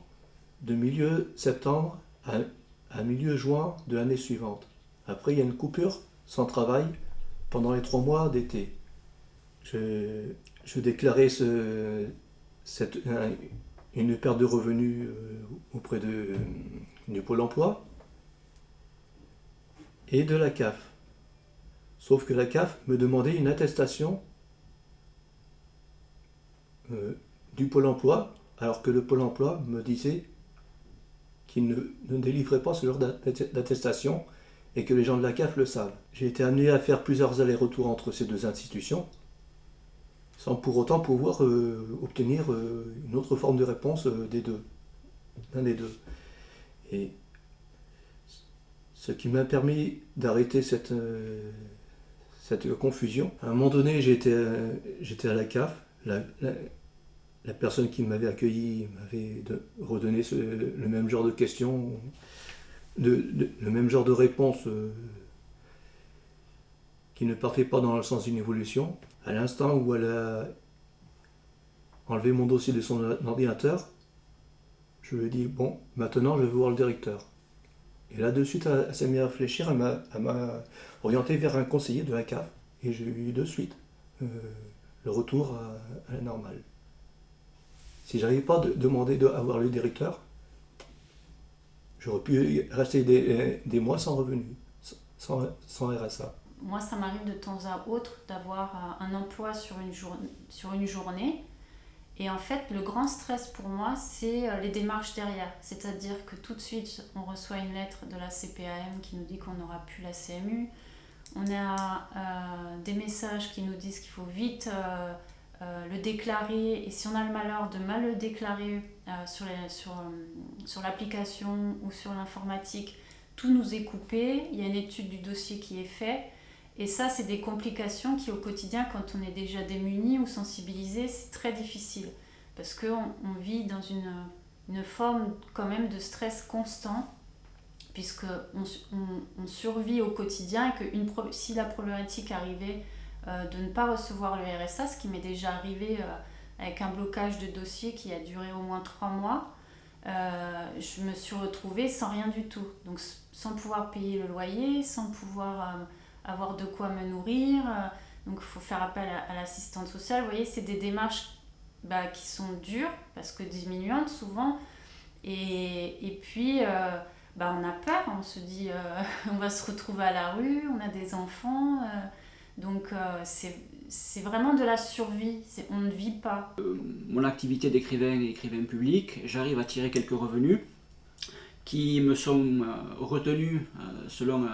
de milieu septembre à milieu juin de l'année suivante. Après, il y a une coupure sans travail pendant les 3 mois d'été. Je déclarais une perte de revenus auprès du Pôle emploi et de la CAF. Sauf que la CAF me demandait une attestation du Pôle emploi, alors que le Pôle emploi me disait qu'il ne délivrait pas ce genre d'attestation et que les gens de la CAF le savent. J'ai été amené à faire plusieurs allers-retours entre ces deux institutions, sans pour autant pouvoir obtenir une autre forme de réponse d'un des deux. Et ce qui m'a permis d'arrêter cette confusion, à un moment donné, j'étais à la CAF, la personne qui m'avait accueilli m'avait redonné le même genre de questions, le même genre de réponse qui ne partait pas dans le sens d'une évolution. À l'instant où elle a enlevé mon dossier de son ordinateur, je lui ai dit bon, maintenant je vais voir le directeur. Et là de suite, elle s'est mise à réfléchir, elle m'a orienté vers un conseiller de la CAF et j'ai eu de suite le retour à la normale. Si je n'avais pas demandé à voir le directeur, j'aurais pu rester des mois sans revenu, sans RSA. Moi, ça m'arrive de temps à autre d'avoir un emploi sur une journée. Et en fait, le grand stress pour moi, c'est les démarches derrière. C'est-à-dire que tout de suite, on reçoit une lettre de la CPAM qui nous dit qu'on n'aura plus la CMU. On a des messages qui nous disent qu'il faut vite le déclarer. Et si on a le malheur de mal le déclarer sur l'application ou sur l'informatique, tout nous est coupé. Il y a une étude du dossier qui est faite. Et ça, c'est des complications qui, au quotidien, quand on est déjà démuni ou sensibilisé, c'est très difficile. Parce qu'on vit dans une forme quand même de stress constant, puisqu'on survit au quotidien et que si la problématique arrivait de ne pas recevoir le RSA, ce qui m'est déjà arrivé avec un blocage de dossier qui a duré au moins 3 mois, je me suis retrouvée sans rien du tout. Donc sans pouvoir payer le loyer, sans pouvoir avoir de quoi me nourrir. Donc il faut faire appel à l'assistante sociale. Vous voyez, c'est des démarches qui sont dures, parce que diminuantes souvent. Et puis, on a peur, on se dit on va se retrouver à la rue, on a des enfants. Donc c'est vraiment de la survie, on ne vit pas. Mon activité d'écrivain et écrivain public, j'arrive à tirer quelques revenus qui me sont retenus selon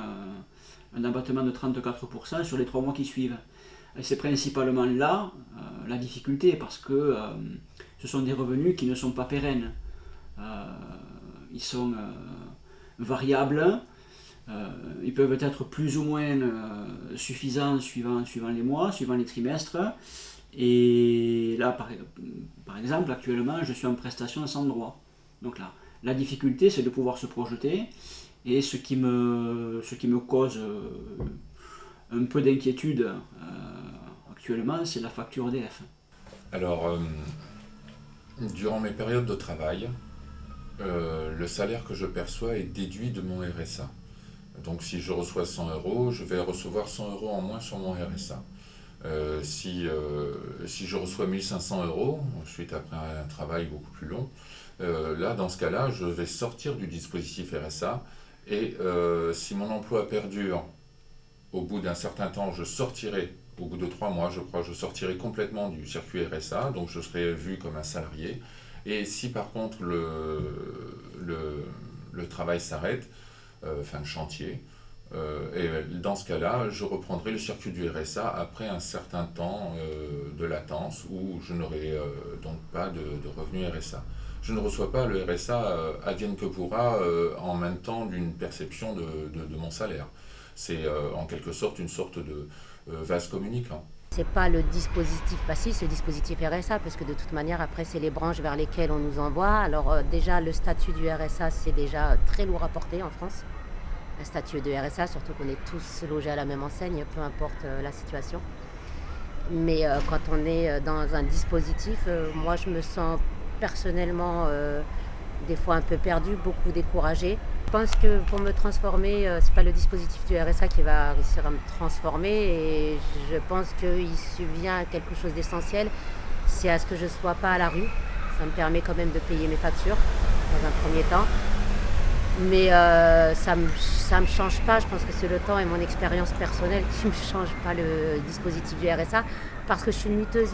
un abattement de 34% sur les 3 mois qui suivent. Et c'est principalement là la difficulté, parce que ce sont des revenus qui ne sont pas pérennes. Ils sont variables, ils peuvent être plus ou moins suffisants suivant les mois, suivant les trimestres. Et là, par exemple, actuellement, je suis en prestation sans droit. Donc là, la difficulté, c'est de pouvoir se projeter. Et ce qui me cause un peu d'inquiétude actuellement, c'est la facture EDF. Alors, Durant mes périodes de travail, le salaire que je perçois est déduit de mon RSA. Donc si je reçois 100 euros, je vais recevoir 100 euros en moins sur mon RSA. Si je reçois 1500 euros, suite après un travail beaucoup plus long, là, dans ce cas-là, je vais sortir du dispositif RSA et si mon emploi perdure, au bout d'un certain temps, je sortirai, au bout de 3 mois, je crois, je sortirai complètement du circuit RSA, donc je serai vu comme un salarié. Et si par contre le travail s'arrête, fin de chantier, et dans ce cas-là, je reprendrai le circuit du RSA après un certain temps de latence où je n'aurai donc pas de revenu RSA. Je ne reçois pas le RSA advienne que pourra en même temps d'une perception de mon salaire. C'est en quelque sorte une sorte de vase communicant. C'est pas le dispositif passif, c'est le dispositif RSA, parce que de toute manière, après, c'est les branches vers lesquelles on nous envoie. Alors déjà, le statut du RSA, c'est déjà très lourd à porter en France. Un statut de RSA, surtout qu'on est tous logés à la même enseigne, peu importe la situation. Mais quand on est dans un dispositif, moi je me sens personnellement des fois un peu perdue, beaucoup découragée. Je pense que pour me transformer, c'est pas le dispositif du RSA qui va réussir à me transformer, et je pense qu'il subvient quelque chose d'essentiel, c'est à ce que je ne sois pas à la rue. Ça me permet quand même de payer mes factures dans un premier temps. Mais ça me change pas, je pense que c'est le temps et mon expérience personnelle qui ne me change pas le dispositif du RSA, parce que je suis une muteuse.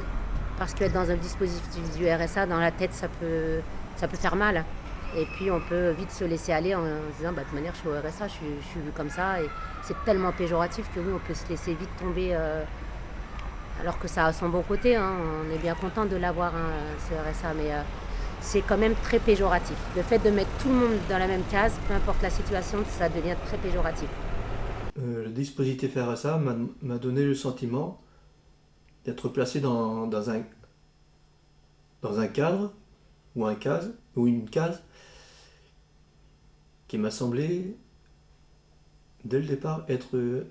Parce qu'être dans un dispositif du RSA, dans la tête, ça peut faire mal. Et puis on peut vite se laisser aller en se disant, bah, de toute manière je suis au RSA, je suis vue comme ça, et c'est tellement péjoratif que oui, on peut se laisser vite tomber, alors que ça a son bon côté, hein. On est bien content de l'avoir, hein, ce RSA, mais c'est quand même très péjoratif. Le fait de mettre tout le monde dans la même case, peu importe la situation, ça devient très péjoratif. Le dispositif RSA m'a donné le sentiment d'être placé dans un cadre ou une case qui m'a semblé dès le départ être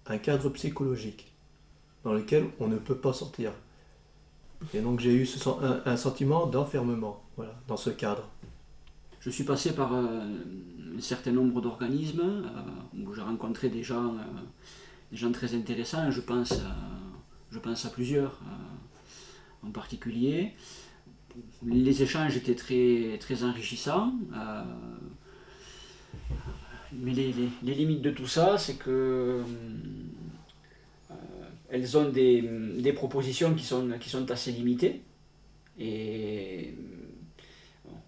un cadre psychologique dans lequel on ne peut pas sortir. Et donc j'ai eu un sentiment d'enfermement, voilà, dans ce cadre. Je suis passé par un certain nombre d'organismes où j'ai rencontré des gens très intéressants. Je pense à plusieurs en particulier. Les échanges étaient très, très enrichissants. Mais les limites de tout ça, c'est que elles ont des propositions qui sont assez limitées, et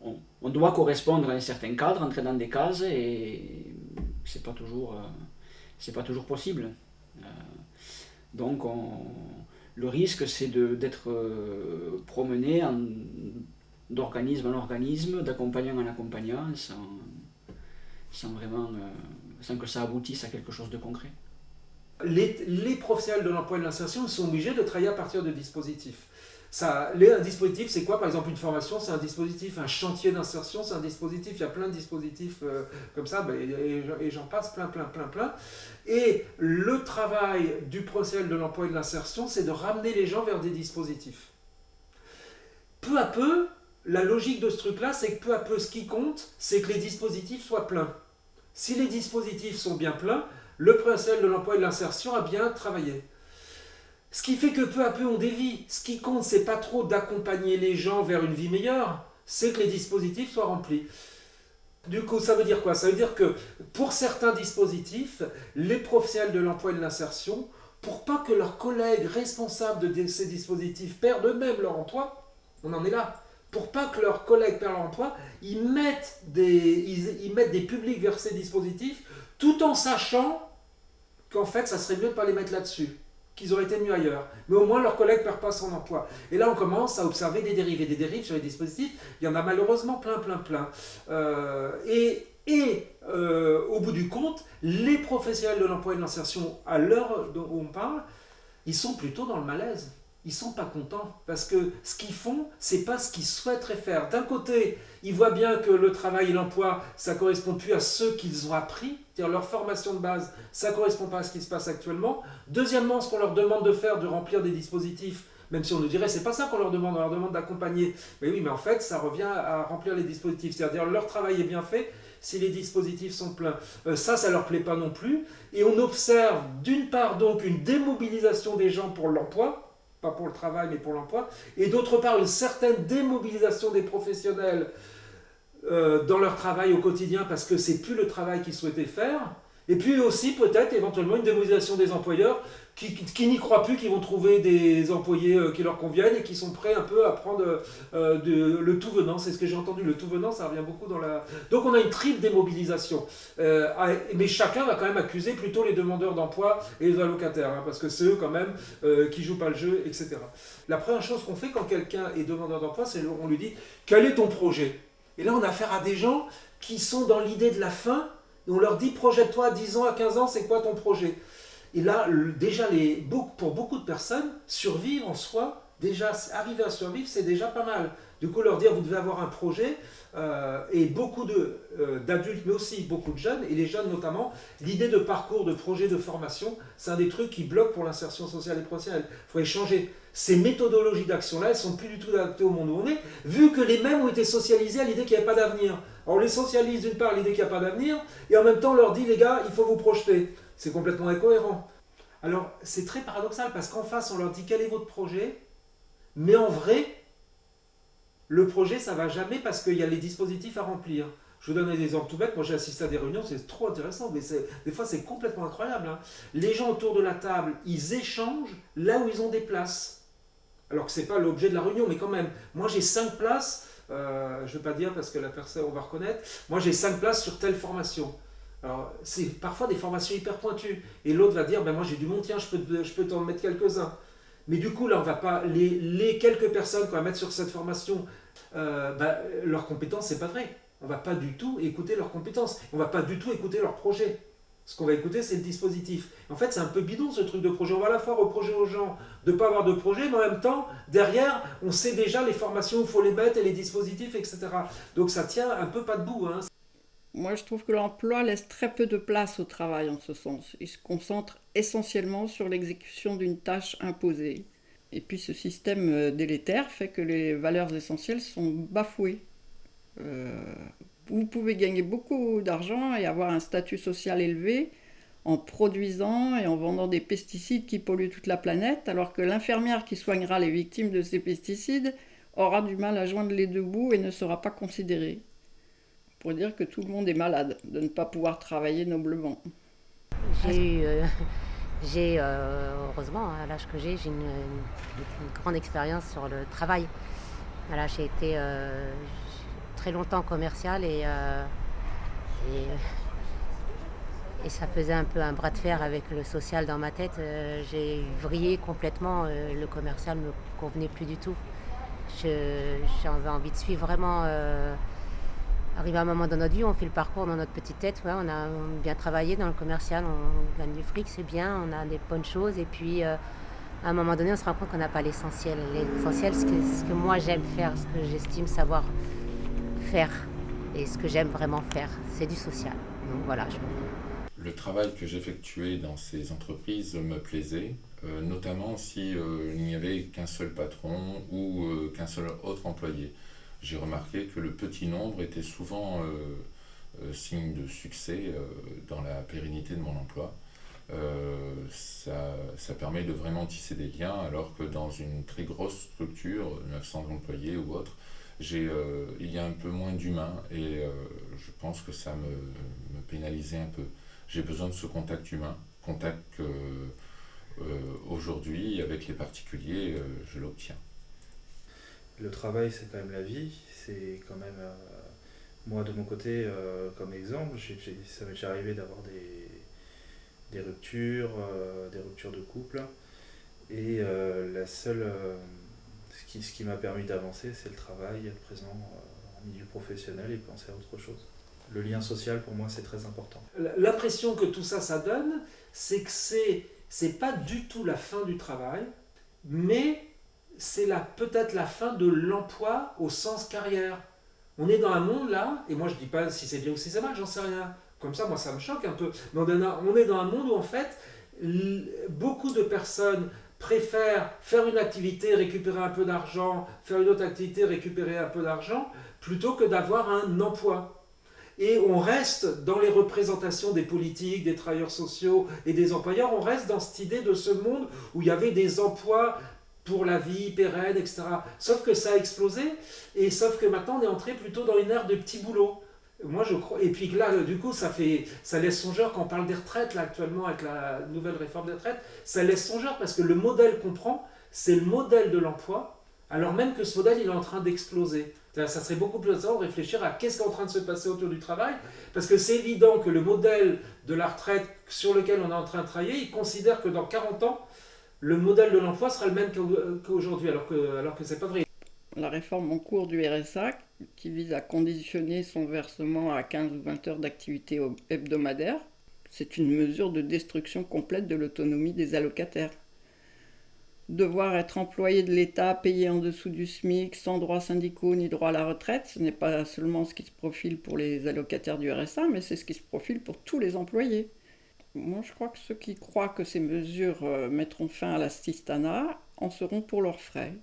on doit correspondre à un certain cadre, entrer dans des cases, et c'est pas toujours possible. Donc le risque, c'est d'être promené d'organisme en organisme, d'accompagnant en accompagnant, sans que ça aboutisse à quelque chose de concret. Les professionnels de l'emploi et de l'insertion sont obligés de travailler à partir de dispositifs. Un dispositif, c'est quoi? Par exemple, une formation, c'est un dispositif. Un chantier d'insertion, c'est un dispositif. Il y a plein de dispositifs comme ça, et j'en passe plein. Et le travail du professionnel de l'emploi et de l'insertion, c'est de ramener les gens vers des dispositifs. Peu à peu, la logique de ce truc-là, c'est que peu à peu, ce qui compte, c'est que les dispositifs soient pleins. Si les dispositifs sont bien pleins, le professionnel de l'emploi et de l'insertion a bien travaillé. Ce qui fait que peu à peu on dévie. Ce qui compte, c'est pas trop d'accompagner les gens vers une vie meilleure, c'est que les dispositifs soient remplis. Du coup, ça veut dire quoi? Ça veut dire que pour certains dispositifs, les professionnels de l'emploi et de l'insertion, pour pas que leurs collègues responsables de ces dispositifs perdent eux-mêmes leur emploi, on en est là. Pour pas que leurs collègues perdent leur emploi, ils mettent des publics vers ces dispositifs, tout en sachant qu'en fait, ça serait mieux de ne pas les mettre là-dessus, qu'ils auraient été mieux ailleurs. Mais au moins, leur collègue ne perd pas son emploi. Et là, on commence à observer des dérives. Et des dérives sur les dispositifs, il y en a malheureusement plein. Au bout du compte, les professionnels de l'emploi et de l'insertion, à l'heure où on parle, ils sont plutôt dans le malaise. Ils sont pas contents, parce que ce qu'ils font, c'est pas ce qu'ils souhaiteraient faire. D'un côté, ils voient bien que le travail et l'emploi, ça correspond plus à ce qu'ils ont appris, c'est-à-dire leur formation de base, ça correspond pas à ce qui se passe actuellement. Deuxièmement, ce qu'on leur demande de faire, de remplir des dispositifs, Même si on nous dirait, c'est pas ça qu'on leur demande d'accompagner. Mais oui, mais en fait, ça revient à remplir les dispositifs. C'est-à-dire, leur travail est bien fait si les dispositifs sont pleins. Ça leur plaît pas non plus. Et on observe, d'une part, donc, une démobilisation des gens pour l'emploi, pas pour le travail, mais pour l'emploi, et d'autre part, une certaine démobilisation des professionnels dans leur travail au quotidien, parce que c'est plus le travail qu'ils souhaitaient faire. Et puis aussi, peut-être, éventuellement, une démobilisation des employeurs qui n'y croient plus, qui vont trouver des employés qui leur conviennent et qui sont prêts un peu à prendre le tout venant. C'est ce que j'ai entendu, le tout venant, ça revient beaucoup dans la... Donc on a une triple démobilisation. Mais chacun va quand même accuser plutôt les demandeurs d'emploi et les allocataires, hein, parce que c'est eux quand même qui jouent pas le jeu, etc. La première chose qu'on fait quand quelqu'un est demandeur d'emploi, c'est on lui dit « Quel est ton projet ?» Et là, on a affaire à des gens qui sont dans l'idée de la fin, et on leur dit « Projette-toi à 10 ans, à 15 ans, c'est quoi ton projet ?» Et là, déjà, pour beaucoup de personnes, survivre en soi, déjà, arriver à survivre, c'est déjà pas mal. Du coup, leur dire, vous devez avoir un projet, et beaucoup d'adultes, mais aussi beaucoup de jeunes, et les jeunes notamment, l'idée de parcours, de projet de formation, c'est un des trucs qui bloque pour l'insertion sociale et professionnelle. Il faudrait changer. Ces méthodologies d'action-là, elles ne sont plus du tout adaptées au monde où on est, vu que les mêmes ont été socialisés à l'idée qu'il n'y avait pas d'avenir. Alors, on les socialise d'une part à l'idée qu'il n'y a pas d'avenir, et en même temps, on leur dit, les gars, il faut vous projeter. C'est complètement incohérent. Alors, c'est très paradoxal, parce qu'en face, on leur dit, quel est votre projet ? Mais en vrai, le projet, ça ne va jamais parce qu'il y a les dispositifs à remplir. Je vous donne des exemples tout bêtes. Moi, j'ai assisté à des réunions, c'est trop intéressant, mais des fois, c'est complètement incroyable. Hein. Les gens autour de la table, ils échangent là où ils ont des places. Alors que ce n'est pas l'objet de la réunion, mais quand même. Moi, j'ai 5 places, je ne vais pas dire parce que la personne, on va reconnaître. Moi, j'ai 5 places sur telle formation. Alors, c'est parfois des formations hyper pointues. Et l'autre va dire, ben moi, j'ai du monde, tiens, je peux t'en mettre quelques-uns. Mais du coup, là, on va pas... Les quelques personnes qu'on va mettre sur cette formation, leurs compétences, c'est pas vrai. On va pas du tout écouter leurs compétences. On va pas du tout écouter leurs projets. Ce qu'on va écouter, c'est le dispositif. En fait, c'est un peu bidon, ce truc de projet. On va à la fois reprocher aux gens de ne pas avoir de projet, mais en même temps, derrière, on sait déjà les formations où il faut les mettre et les dispositifs, etc. Donc, ça tient un peu pas debout. Hein. Moi, je trouve que l'emploi laisse très peu de place au travail en ce sens. Il se concentre essentiellement sur l'exécution d'une tâche imposée. Et puis, ce système délétère fait que les valeurs essentielles sont bafouées. Vous pouvez gagner beaucoup d'argent et avoir un statut social élevé en produisant et en vendant des pesticides qui polluent toute la planète, alors que l'infirmière qui soignera les victimes de ces pesticides aura du mal à joindre les deux bouts et ne sera pas considérée. Pour dire que tout le monde est malade de ne pas pouvoir travailler noblement. J'ai heureusement, à l'âge que j'ai une grande expérience sur le travail. Voilà, j'ai été très longtemps commerciale et ça faisait un peu un bras de fer avec le social dans ma tête. J'ai vrillé complètement, le commercial ne me convenait plus du tout. J'avais envie de suivre vraiment... Arrivé à un moment dans notre vie, on fait le parcours dans notre petite tête, ouais, on a bien travaillé dans le commercial, on gagne du fric, c'est bien, on a des bonnes choses, et puis à un moment donné, on se rend compte qu'on n'a pas l'essentiel. L'essentiel, ce que moi j'aime faire, ce que j'estime savoir faire, et ce que j'aime vraiment faire, c'est du social. Donc voilà. Le travail que j'effectuais dans ces entreprises me plaisait, notamment si il n'y avait qu'un seul patron ou qu'un seul autre employé. J'ai remarqué que le petit nombre était souvent signe de succès dans la pérennité de mon emploi. Ça permet de vraiment tisser des liens, alors que dans une très grosse structure, 900 employés ou autre, il y a un peu moins d'humain et je pense que ça me pénalisait un peu. J'ai besoin de ce contact humain, contact que aujourd'hui, avec les particuliers, je l'obtiens. Le travail, c'est quand même la vie, c'est quand même, moi de mon côté, comme exemple, ça m'est déjà arrivé d'avoir des ruptures de couple, et ce qui m'a permis d'avancer, c'est le travail, être présent en milieu professionnel et penser à autre chose. Le lien social, pour moi, c'est très important. L'impression que tout ça, ça donne, c'est que c'est pas du tout la fin du travail, mais c'est peut-être la fin de l'emploi au sens carrière. On est dans un monde là, et moi je dis pas si c'est bien ou si c'est mal, j'en sais rien. Comme ça, moi ça me choque un peu. Mais on est dans un monde où en fait, beaucoup de personnes préfèrent faire une activité, récupérer un peu d'argent, faire une autre activité, récupérer un peu d'argent, plutôt que d'avoir un emploi. Et on reste dans les représentations des politiques, des travailleurs sociaux et des employeurs, on reste dans cette idée de ce monde où il y avait des emplois pour la vie, pérenne, etc. Sauf que ça a explosé, et sauf que maintenant on est entré plutôt dans une ère de petits boulots. Moi je crois, et puis là du coup ça laisse songeur quand on parle des retraites là actuellement avec la nouvelle réforme des retraites, ça laisse songeur parce que le modèle qu'on prend, c'est le modèle de l'emploi, alors même que ce modèle il est en train d'exploser. Ça serait beaucoup plus intéressant de réfléchir à qu'est-ce qui est en train de se passer autour du travail, parce que c'est évident que le modèle de la retraite sur lequel on est en train de travailler, il considère que dans 40 ans, le modèle de l'emploi sera le même qu'aujourd'hui, alors que c'est pas vrai. La réforme en cours du RSA, qui vise à conditionner son versement à 15 ou 20 heures d'activité hebdomadaire, c'est une mesure de destruction complète de l'autonomie des allocataires. Devoir être employé de l'État, payé en dessous du SMIC, sans droits syndicaux ni droit à la retraite, ce n'est pas seulement ce qui se profile pour les allocataires du RSA, mais c'est ce qui se profile pour tous les employés. Moi, je crois que ceux qui croient que ces mesures mettront fin à l'assistanat en seront pour leurs frais.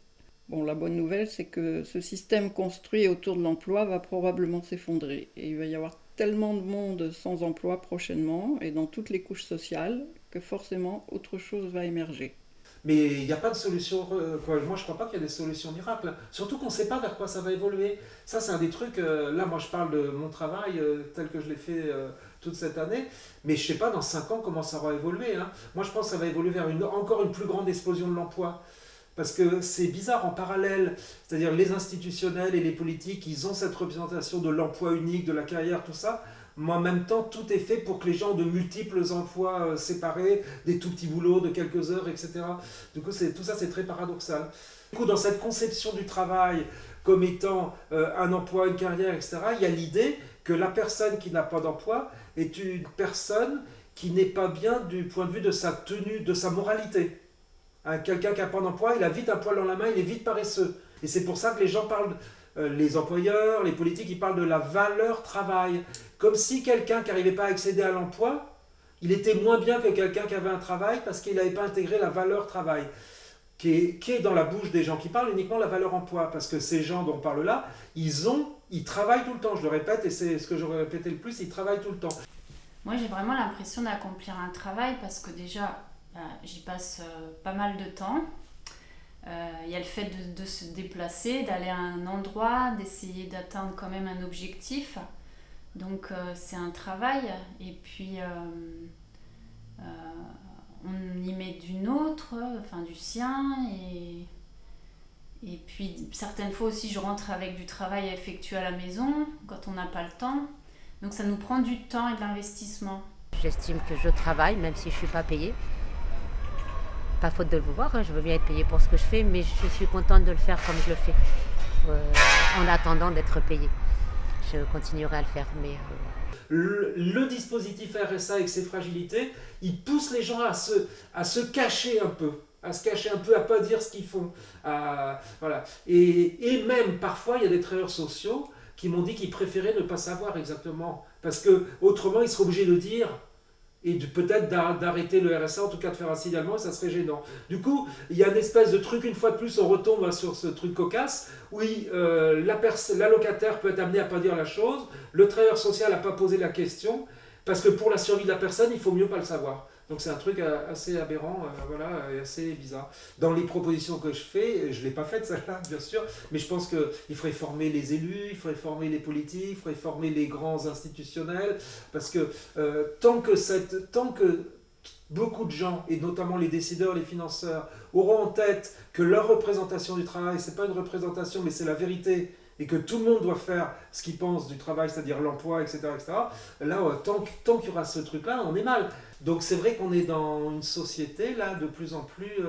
Bon, la bonne nouvelle, c'est que ce système construit autour de l'emploi va probablement s'effondrer. Et il va y avoir tellement de monde sans emploi prochainement, et dans toutes les couches sociales, que forcément autre chose va émerger. Mais il n'y a pas de solution, moi je ne crois pas qu'il y a des solutions miracles, surtout qu'on ne sait pas vers quoi ça va évoluer. Ça c'est un des trucs, là moi je parle de mon travail tel que je l'ai fait toute cette année, mais je ne sais pas dans 5 ans comment ça va évoluer. Hein. Moi je pense que ça va évoluer vers encore une plus grande explosion de l'emploi. Parce que c'est bizarre en parallèle, c'est-à-dire les institutionnels et les politiques, ils ont cette représentation de l'emploi unique, de la carrière, tout ça. Mais en même temps, tout est fait pour que les gens ont de multiples emplois séparés, des tout petits boulots de quelques heures, etc. Du coup, tout ça, c'est très paradoxal. Du coup, dans cette conception du travail comme étant un emploi, une carrière, etc., il y a l'idée que la personne qui n'a pas d'emploi est une personne qui n'est pas bien du point de vue de sa tenue, de sa moralité. Hein, quelqu'un qui n'a pas d'emploi, il a vite un poil dans la main, il est vite paresseux. Et c'est pour ça que les gens parlent, les employeurs, les politiques, ils parlent de la valeur travail. Comme si quelqu'un qui n'arrivait pas à accéder à l'emploi, il était moins bien que quelqu'un qui avait un travail parce qu'il n'avait pas intégré la valeur travail, qui est dans la bouche des gens qui parlent uniquement la valeur emploi. Parce que ces gens dont on parle là, ils travaillent tout le temps, je le répète, et c'est ce que j'aurais répété le plus, ils travaillent tout le temps. Moi j'ai vraiment l'impression d'accomplir un travail parce que déjà j'y passe pas mal de temps. Il y a le fait de se déplacer, d'aller à un endroit, d'essayer d'atteindre quand même un objectif. Donc c'est un travail et puis on y met du nôtre, enfin du sien et puis certaines fois aussi je rentre avec du travail à effectuer à la maison quand on n'a pas le temps. Donc ça nous prend du temps et de l'investissement. J'estime que je travaille même si je ne suis pas payée. Pas faute de le voir, hein. Je veux bien être payée pour ce que je fais, mais je suis contente de le faire comme je le fais, en attendant d'être payée. Je continuerai à le faire, mais... Le dispositif RSA avec ses fragilités, il pousse les gens à se cacher un peu, à ne pas dire ce qu'ils font. Voilà. Et même, parfois, il y a des travailleurs sociaux qui m'ont dit qu'ils préféraient ne pas savoir exactement, parce que autrement ils seraient obligés de dire... et peut-être d'arrêter le RSA, en tout cas de faire un signalement, et ça serait gênant. Du coup, il y a une espèce de truc, une fois de plus, on retombe sur ce truc cocasse, où l'allocataire peut être amené à ne pas dire la chose, le travailleur social n'a pas posé la question, parce que pour la survie de la personne, il faut mieux pas le savoir. Donc c'est un truc assez aberrant, voilà, et assez bizarre. Dans les propositions que je fais, je ne l'ai pas faite celle-là, bien sûr, mais je pense qu'il faudrait former les élus, il faudrait former les politiques, il faudrait former les grands institutionnels, parce que tant que beaucoup de gens, et notamment les décideurs, les financeurs, auront en tête que leur représentation du travail, c'est pas une représentation, mais c'est la vérité, et que tout le monde doit faire ce qu'il pense du travail, c'est-à-dire l'emploi, etc., là, tant qu'il y aura ce truc-là, on est mal. Donc c'est vrai qu'on est dans une société, là, de plus en plus,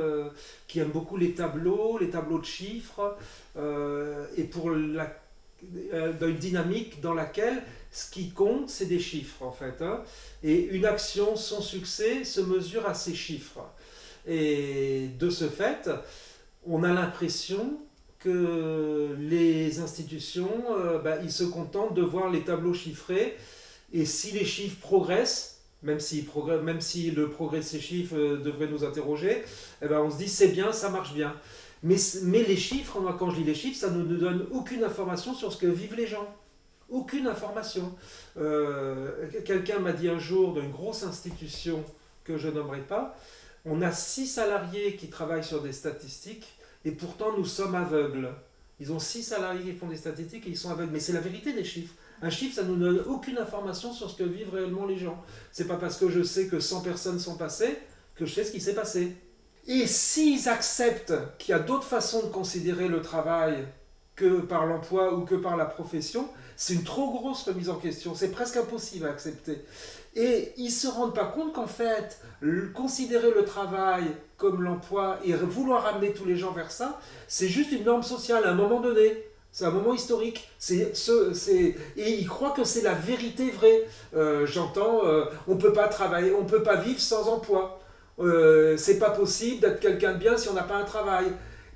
qui aime beaucoup les tableaux de chiffres, et dans une dynamique dans laquelle ce qui compte, c'est des chiffres, en fait. Hein, et une action, son succès, se mesure à ces chiffres. Et de ce fait, on a l'impression que les institutions, ils se contentent de voir les tableaux chiffrés, et si les chiffres progressent, même si le progrès de ces chiffres devrait nous interroger, eh ben on se dit c'est bien, ça marche bien. Mais les chiffres, moi quand je lis les chiffres, ça ne nous donne aucune information sur ce que vivent les gens. Aucune information. Quelqu'un m'a dit un jour d'une grosse institution que je nommerai pas, on a 6 salariés qui travaillent sur des statistiques et pourtant nous sommes aveugles. Ils ont 6 salariés qui font des statistiques et ils sont aveugles. Mais c'est la vérité des chiffres. Un chiffre, ça ne nous donne aucune information sur ce que vivent réellement les gens. C'est pas parce que je sais que 100 personnes sont passées que je sais ce qui s'est passé. Et s'ils acceptent qu'il y a d'autres façons de considérer le travail que par l'emploi ou que par la profession, c'est une trop grosse remise en question. C'est presque impossible à accepter. Et ils ne se rendent pas compte qu'en fait, considérer le travail comme l'emploi et vouloir amener tous les gens vers ça, c'est juste une norme sociale à un moment donné. C'est un moment historique. Et ils croient que c'est la vérité vraie. J'entends, on ne peut pas travailler, on ne peut pas vivre sans emploi. C'est pas possible d'être quelqu'un de bien si on n'a pas un travail.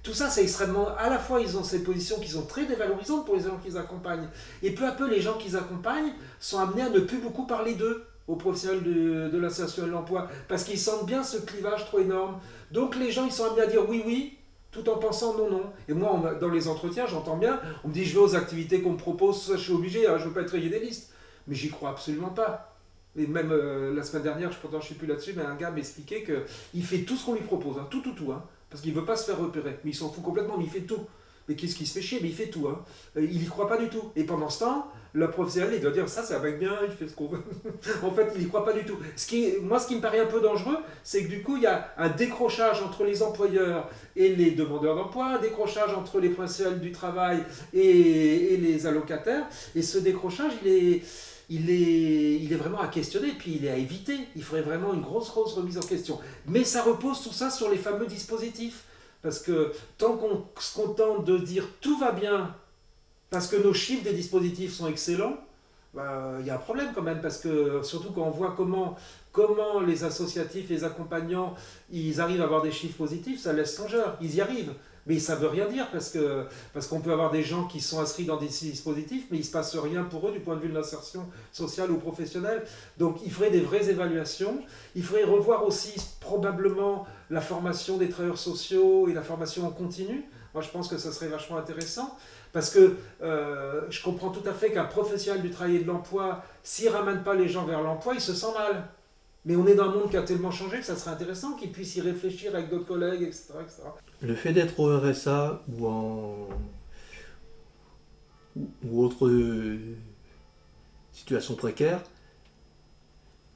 Tout ça, c'est extrêmement... À la fois, ils ont ces positions qui sont très dévalorisantes pour les gens qu'ils accompagnent. Et peu à peu, les gens qu'ils accompagnent sont amenés à ne plus beaucoup parler d'eux aux professionnels de l'association de l'emploi. Parce qu'ils sentent bien ce clivage trop énorme. Donc les gens, ils sont amenés à dire oui, oui, tout en pensant non, non. Et moi, dans les entretiens, j'entends bien, on me dit je vais aux activités qu'on me propose, ça, je suis obligé, hein, je ne veux pas être rayé des listes. Mais j'y crois absolument pas. Et même la semaine dernière, pourtant je ne suis plus là-dessus, mais un gars m'expliquait qu'il fait tout ce qu'on lui propose, hein, tout, hein, parce qu'il ne veut pas se faire repérer. Mais il s'en fout complètement, mais il fait tout. Mais qu'est-ce qui se fait chier? Mais il fait tout. Hein. Il n'y croit pas du tout. Et pendant ce temps, le professionnel, il doit dire ça va bien, il fait ce qu'on veut. En fait, il n'y croit pas du tout. Ce qui me paraît un peu dangereux, c'est que du coup, il y a un décrochage entre les employeurs et les demandeurs d'emploi, un décrochage entre les professionnels du travail et les allocataires. Et ce décrochage, il est vraiment à questionner, puis il est à éviter. Il faudrait vraiment une grosse remise en question. Mais ça repose tout ça sur les fameux dispositifs. Parce que tant qu'on se contente de dire tout va bien, parce que nos chiffres des dispositifs sont excellents, il y a un problème quand même, parce que surtout quand on voit comment les associatifs, les accompagnants, ils arrivent à avoir des chiffres positifs, ça laisse songeur, ils y arrivent. Mais ça ne veut rien dire, parce qu'on peut avoir des gens qui sont inscrits dans des dispositifs, mais il ne se passe rien pour eux du point de vue de l'insertion sociale ou professionnelle. Donc il faudrait des vraies évaluations. Il faudrait revoir aussi probablement la formation des travailleurs sociaux et la formation en continu. Moi je pense que ça serait vachement intéressant, parce que je comprends tout à fait qu'un professionnel du travail et de l'emploi, s'il ne ramène pas les gens vers l'emploi, il se sent mal. Mais on est dans un monde qui a tellement changé que ça serait intéressant qu'ils puissent y réfléchir avec d'autres collègues, etc., etc. Le fait d'être au RSA ou autre situation précaire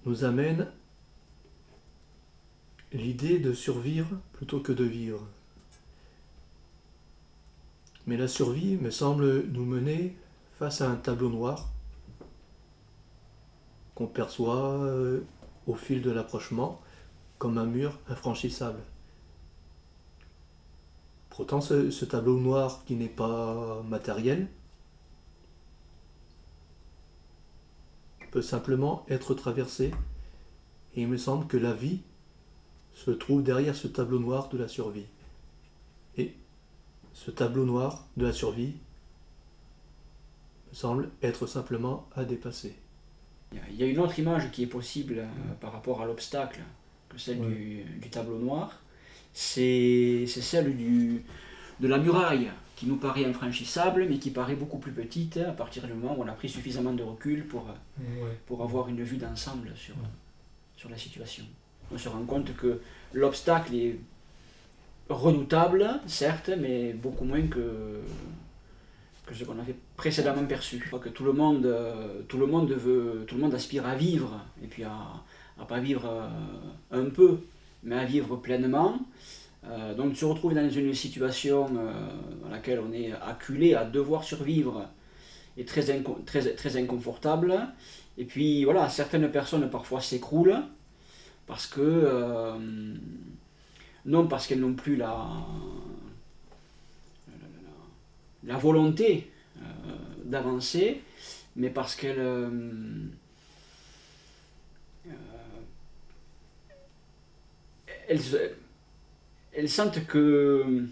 nous amène l'idée de survivre plutôt que de vivre. Mais la survie me semble nous mener face à un tableau noir qu'on perçoit au fil de l'approchement comme un mur infranchissable. Pourtant, ce tableau noir qui n'est pas matériel peut simplement être traversé. Et il me semble que la vie se trouve derrière ce tableau noir de la survie. Et ce tableau noir de la survie me semble être simplement à dépasser. Il y a une autre image qui est possible par rapport à l'obstacle que celle du tableau noir. C'est celle de la muraille qui nous paraît infranchissable, mais qui paraît beaucoup plus petite à partir du moment où on a pris suffisamment de recul pour avoir une vue d'ensemble sur la situation. On se rend compte que l'obstacle est redoutable, certes, mais beaucoup moins que ce qu'on avait précédemment perçu. Je crois que tout le monde aspire à vivre, et puis à pas vivre un peu, mais à vivre pleinement. Donc se retrouver dans une situation dans laquelle on est acculé à devoir survivre est très inconfortable. Et puis voilà, certaines personnes parfois s'écroulent parce que non parce qu'elles n'ont plus la volonté d'avancer, mais parce qu'elles sentent que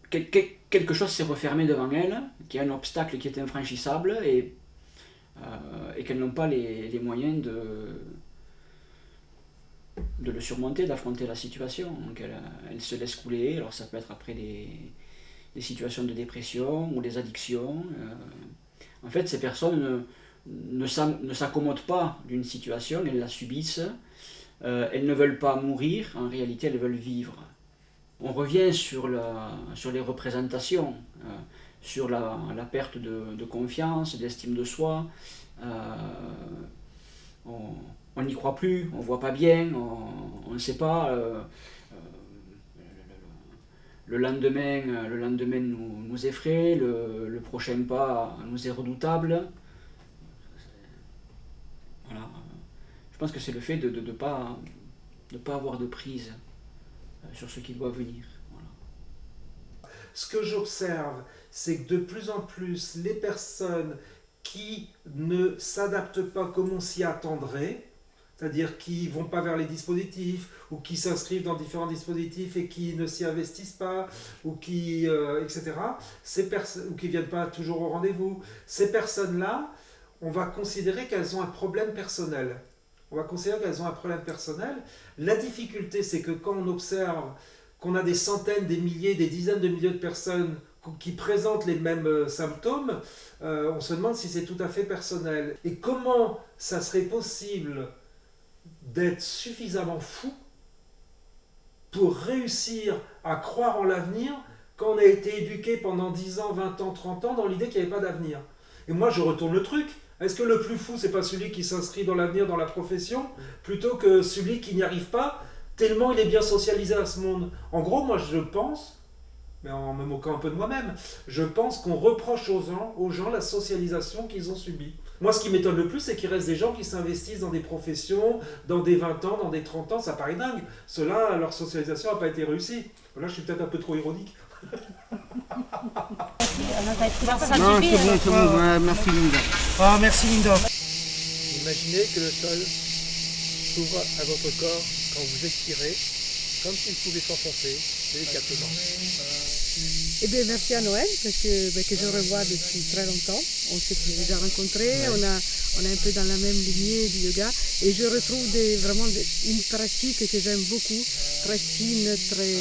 quelque chose s'est refermé devant elles, qu'il y a un obstacle qui est infranchissable et qu'elles n'ont pas les moyens de le surmonter, d'affronter la situation. Donc elle se laisse couler, alors ça peut être après des situations de dépression ou des addictions. En fait, ces personnes ne s'accommodent pas d'une situation, elles la subissent. Elles ne veulent pas mourir, en réalité elles veulent vivre. On revient sur les représentations, sur la perte de confiance, d'estime de soi. On n'y croit plus, on ne voit pas bien, on ne sait pas. Le lendemain nous effraie, le prochain pas nous est redoutable. Voilà. Je pense que c'est le fait de ne pas avoir de prise sur ce qui doit venir. Voilà. Ce que j'observe, c'est que de plus en plus, les personnes qui ne s'adaptent pas comme on s'y attendrait, c'est-à-dire qui ne vont pas vers les dispositifs, ou qui s'inscrivent dans différents dispositifs et qui ne s'y investissent pas, ou qui, etc., ou qui ne viennent pas toujours au rendez-vous, ces personnes-là, on va considérer qu'elles ont un problème personnel. La difficulté, c'est que quand on observe qu'on a des centaines, des milliers, des dizaines de milliers de personnes qui présentent les mêmes symptômes, on se demande si c'est tout à fait personnel. Et comment ça serait possible d'être suffisamment fou pour réussir à croire en l'avenir quand on a été éduqué pendant 10 ans, 20 ans, 30 ans dans l'idée qu'il n'y avait pas d'avenir. Et moi, je retourne le truc. Est-ce que le plus fou, c'est pas celui qui s'inscrit dans l'avenir, dans la profession, plutôt que celui qui n'y arrive pas, tellement il est bien socialisé à ce monde? En gros, moi, je pense, mais en me moquant un peu de moi-même, je pense qu'on reproche aux gens la socialisation qu'ils ont subie. Moi, ce qui m'étonne le plus, c'est qu'il reste des gens qui s'investissent dans des professions, dans des 20 ans, dans des 30 ans, ça paraît dingue. Ceux-là, leur socialisation n'a pas été réussie. Là, je suis peut-être un peu trop ironique. Non, c'est bon, merci Linda. Ah, merci Linda. Imaginez que le sol s'ouvre à votre corps quand vous expirez, comme s'il pouvait s'enfoncer délicatement. Eh bien, merci à Noël, parce que je revois depuis très longtemps. On s'est déjà rencontrés, ouais. On est un peu dans la même lignée du yoga. Et je retrouve vraiment une pratique que j'aime beaucoup, très fine, très,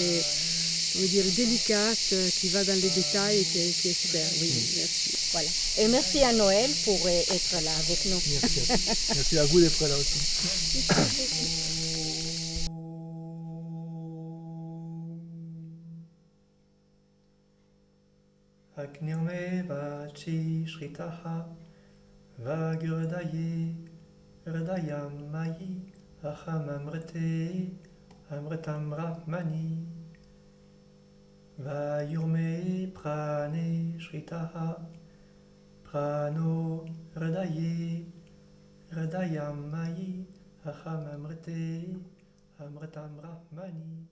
on va dire, délicate, qui va dans les détails et qui est super. Oui, merci. Voilà. Et merci à Noël pour être là avec nous. Merci. Merci à vous d'être là aussi. Agnirme vachi shritaha vagurdaye hridayam mayi aham amrite amritam brahmani vayurme prane shritaha prano hridaye hridayam mayi aham amrite amritam brahmani.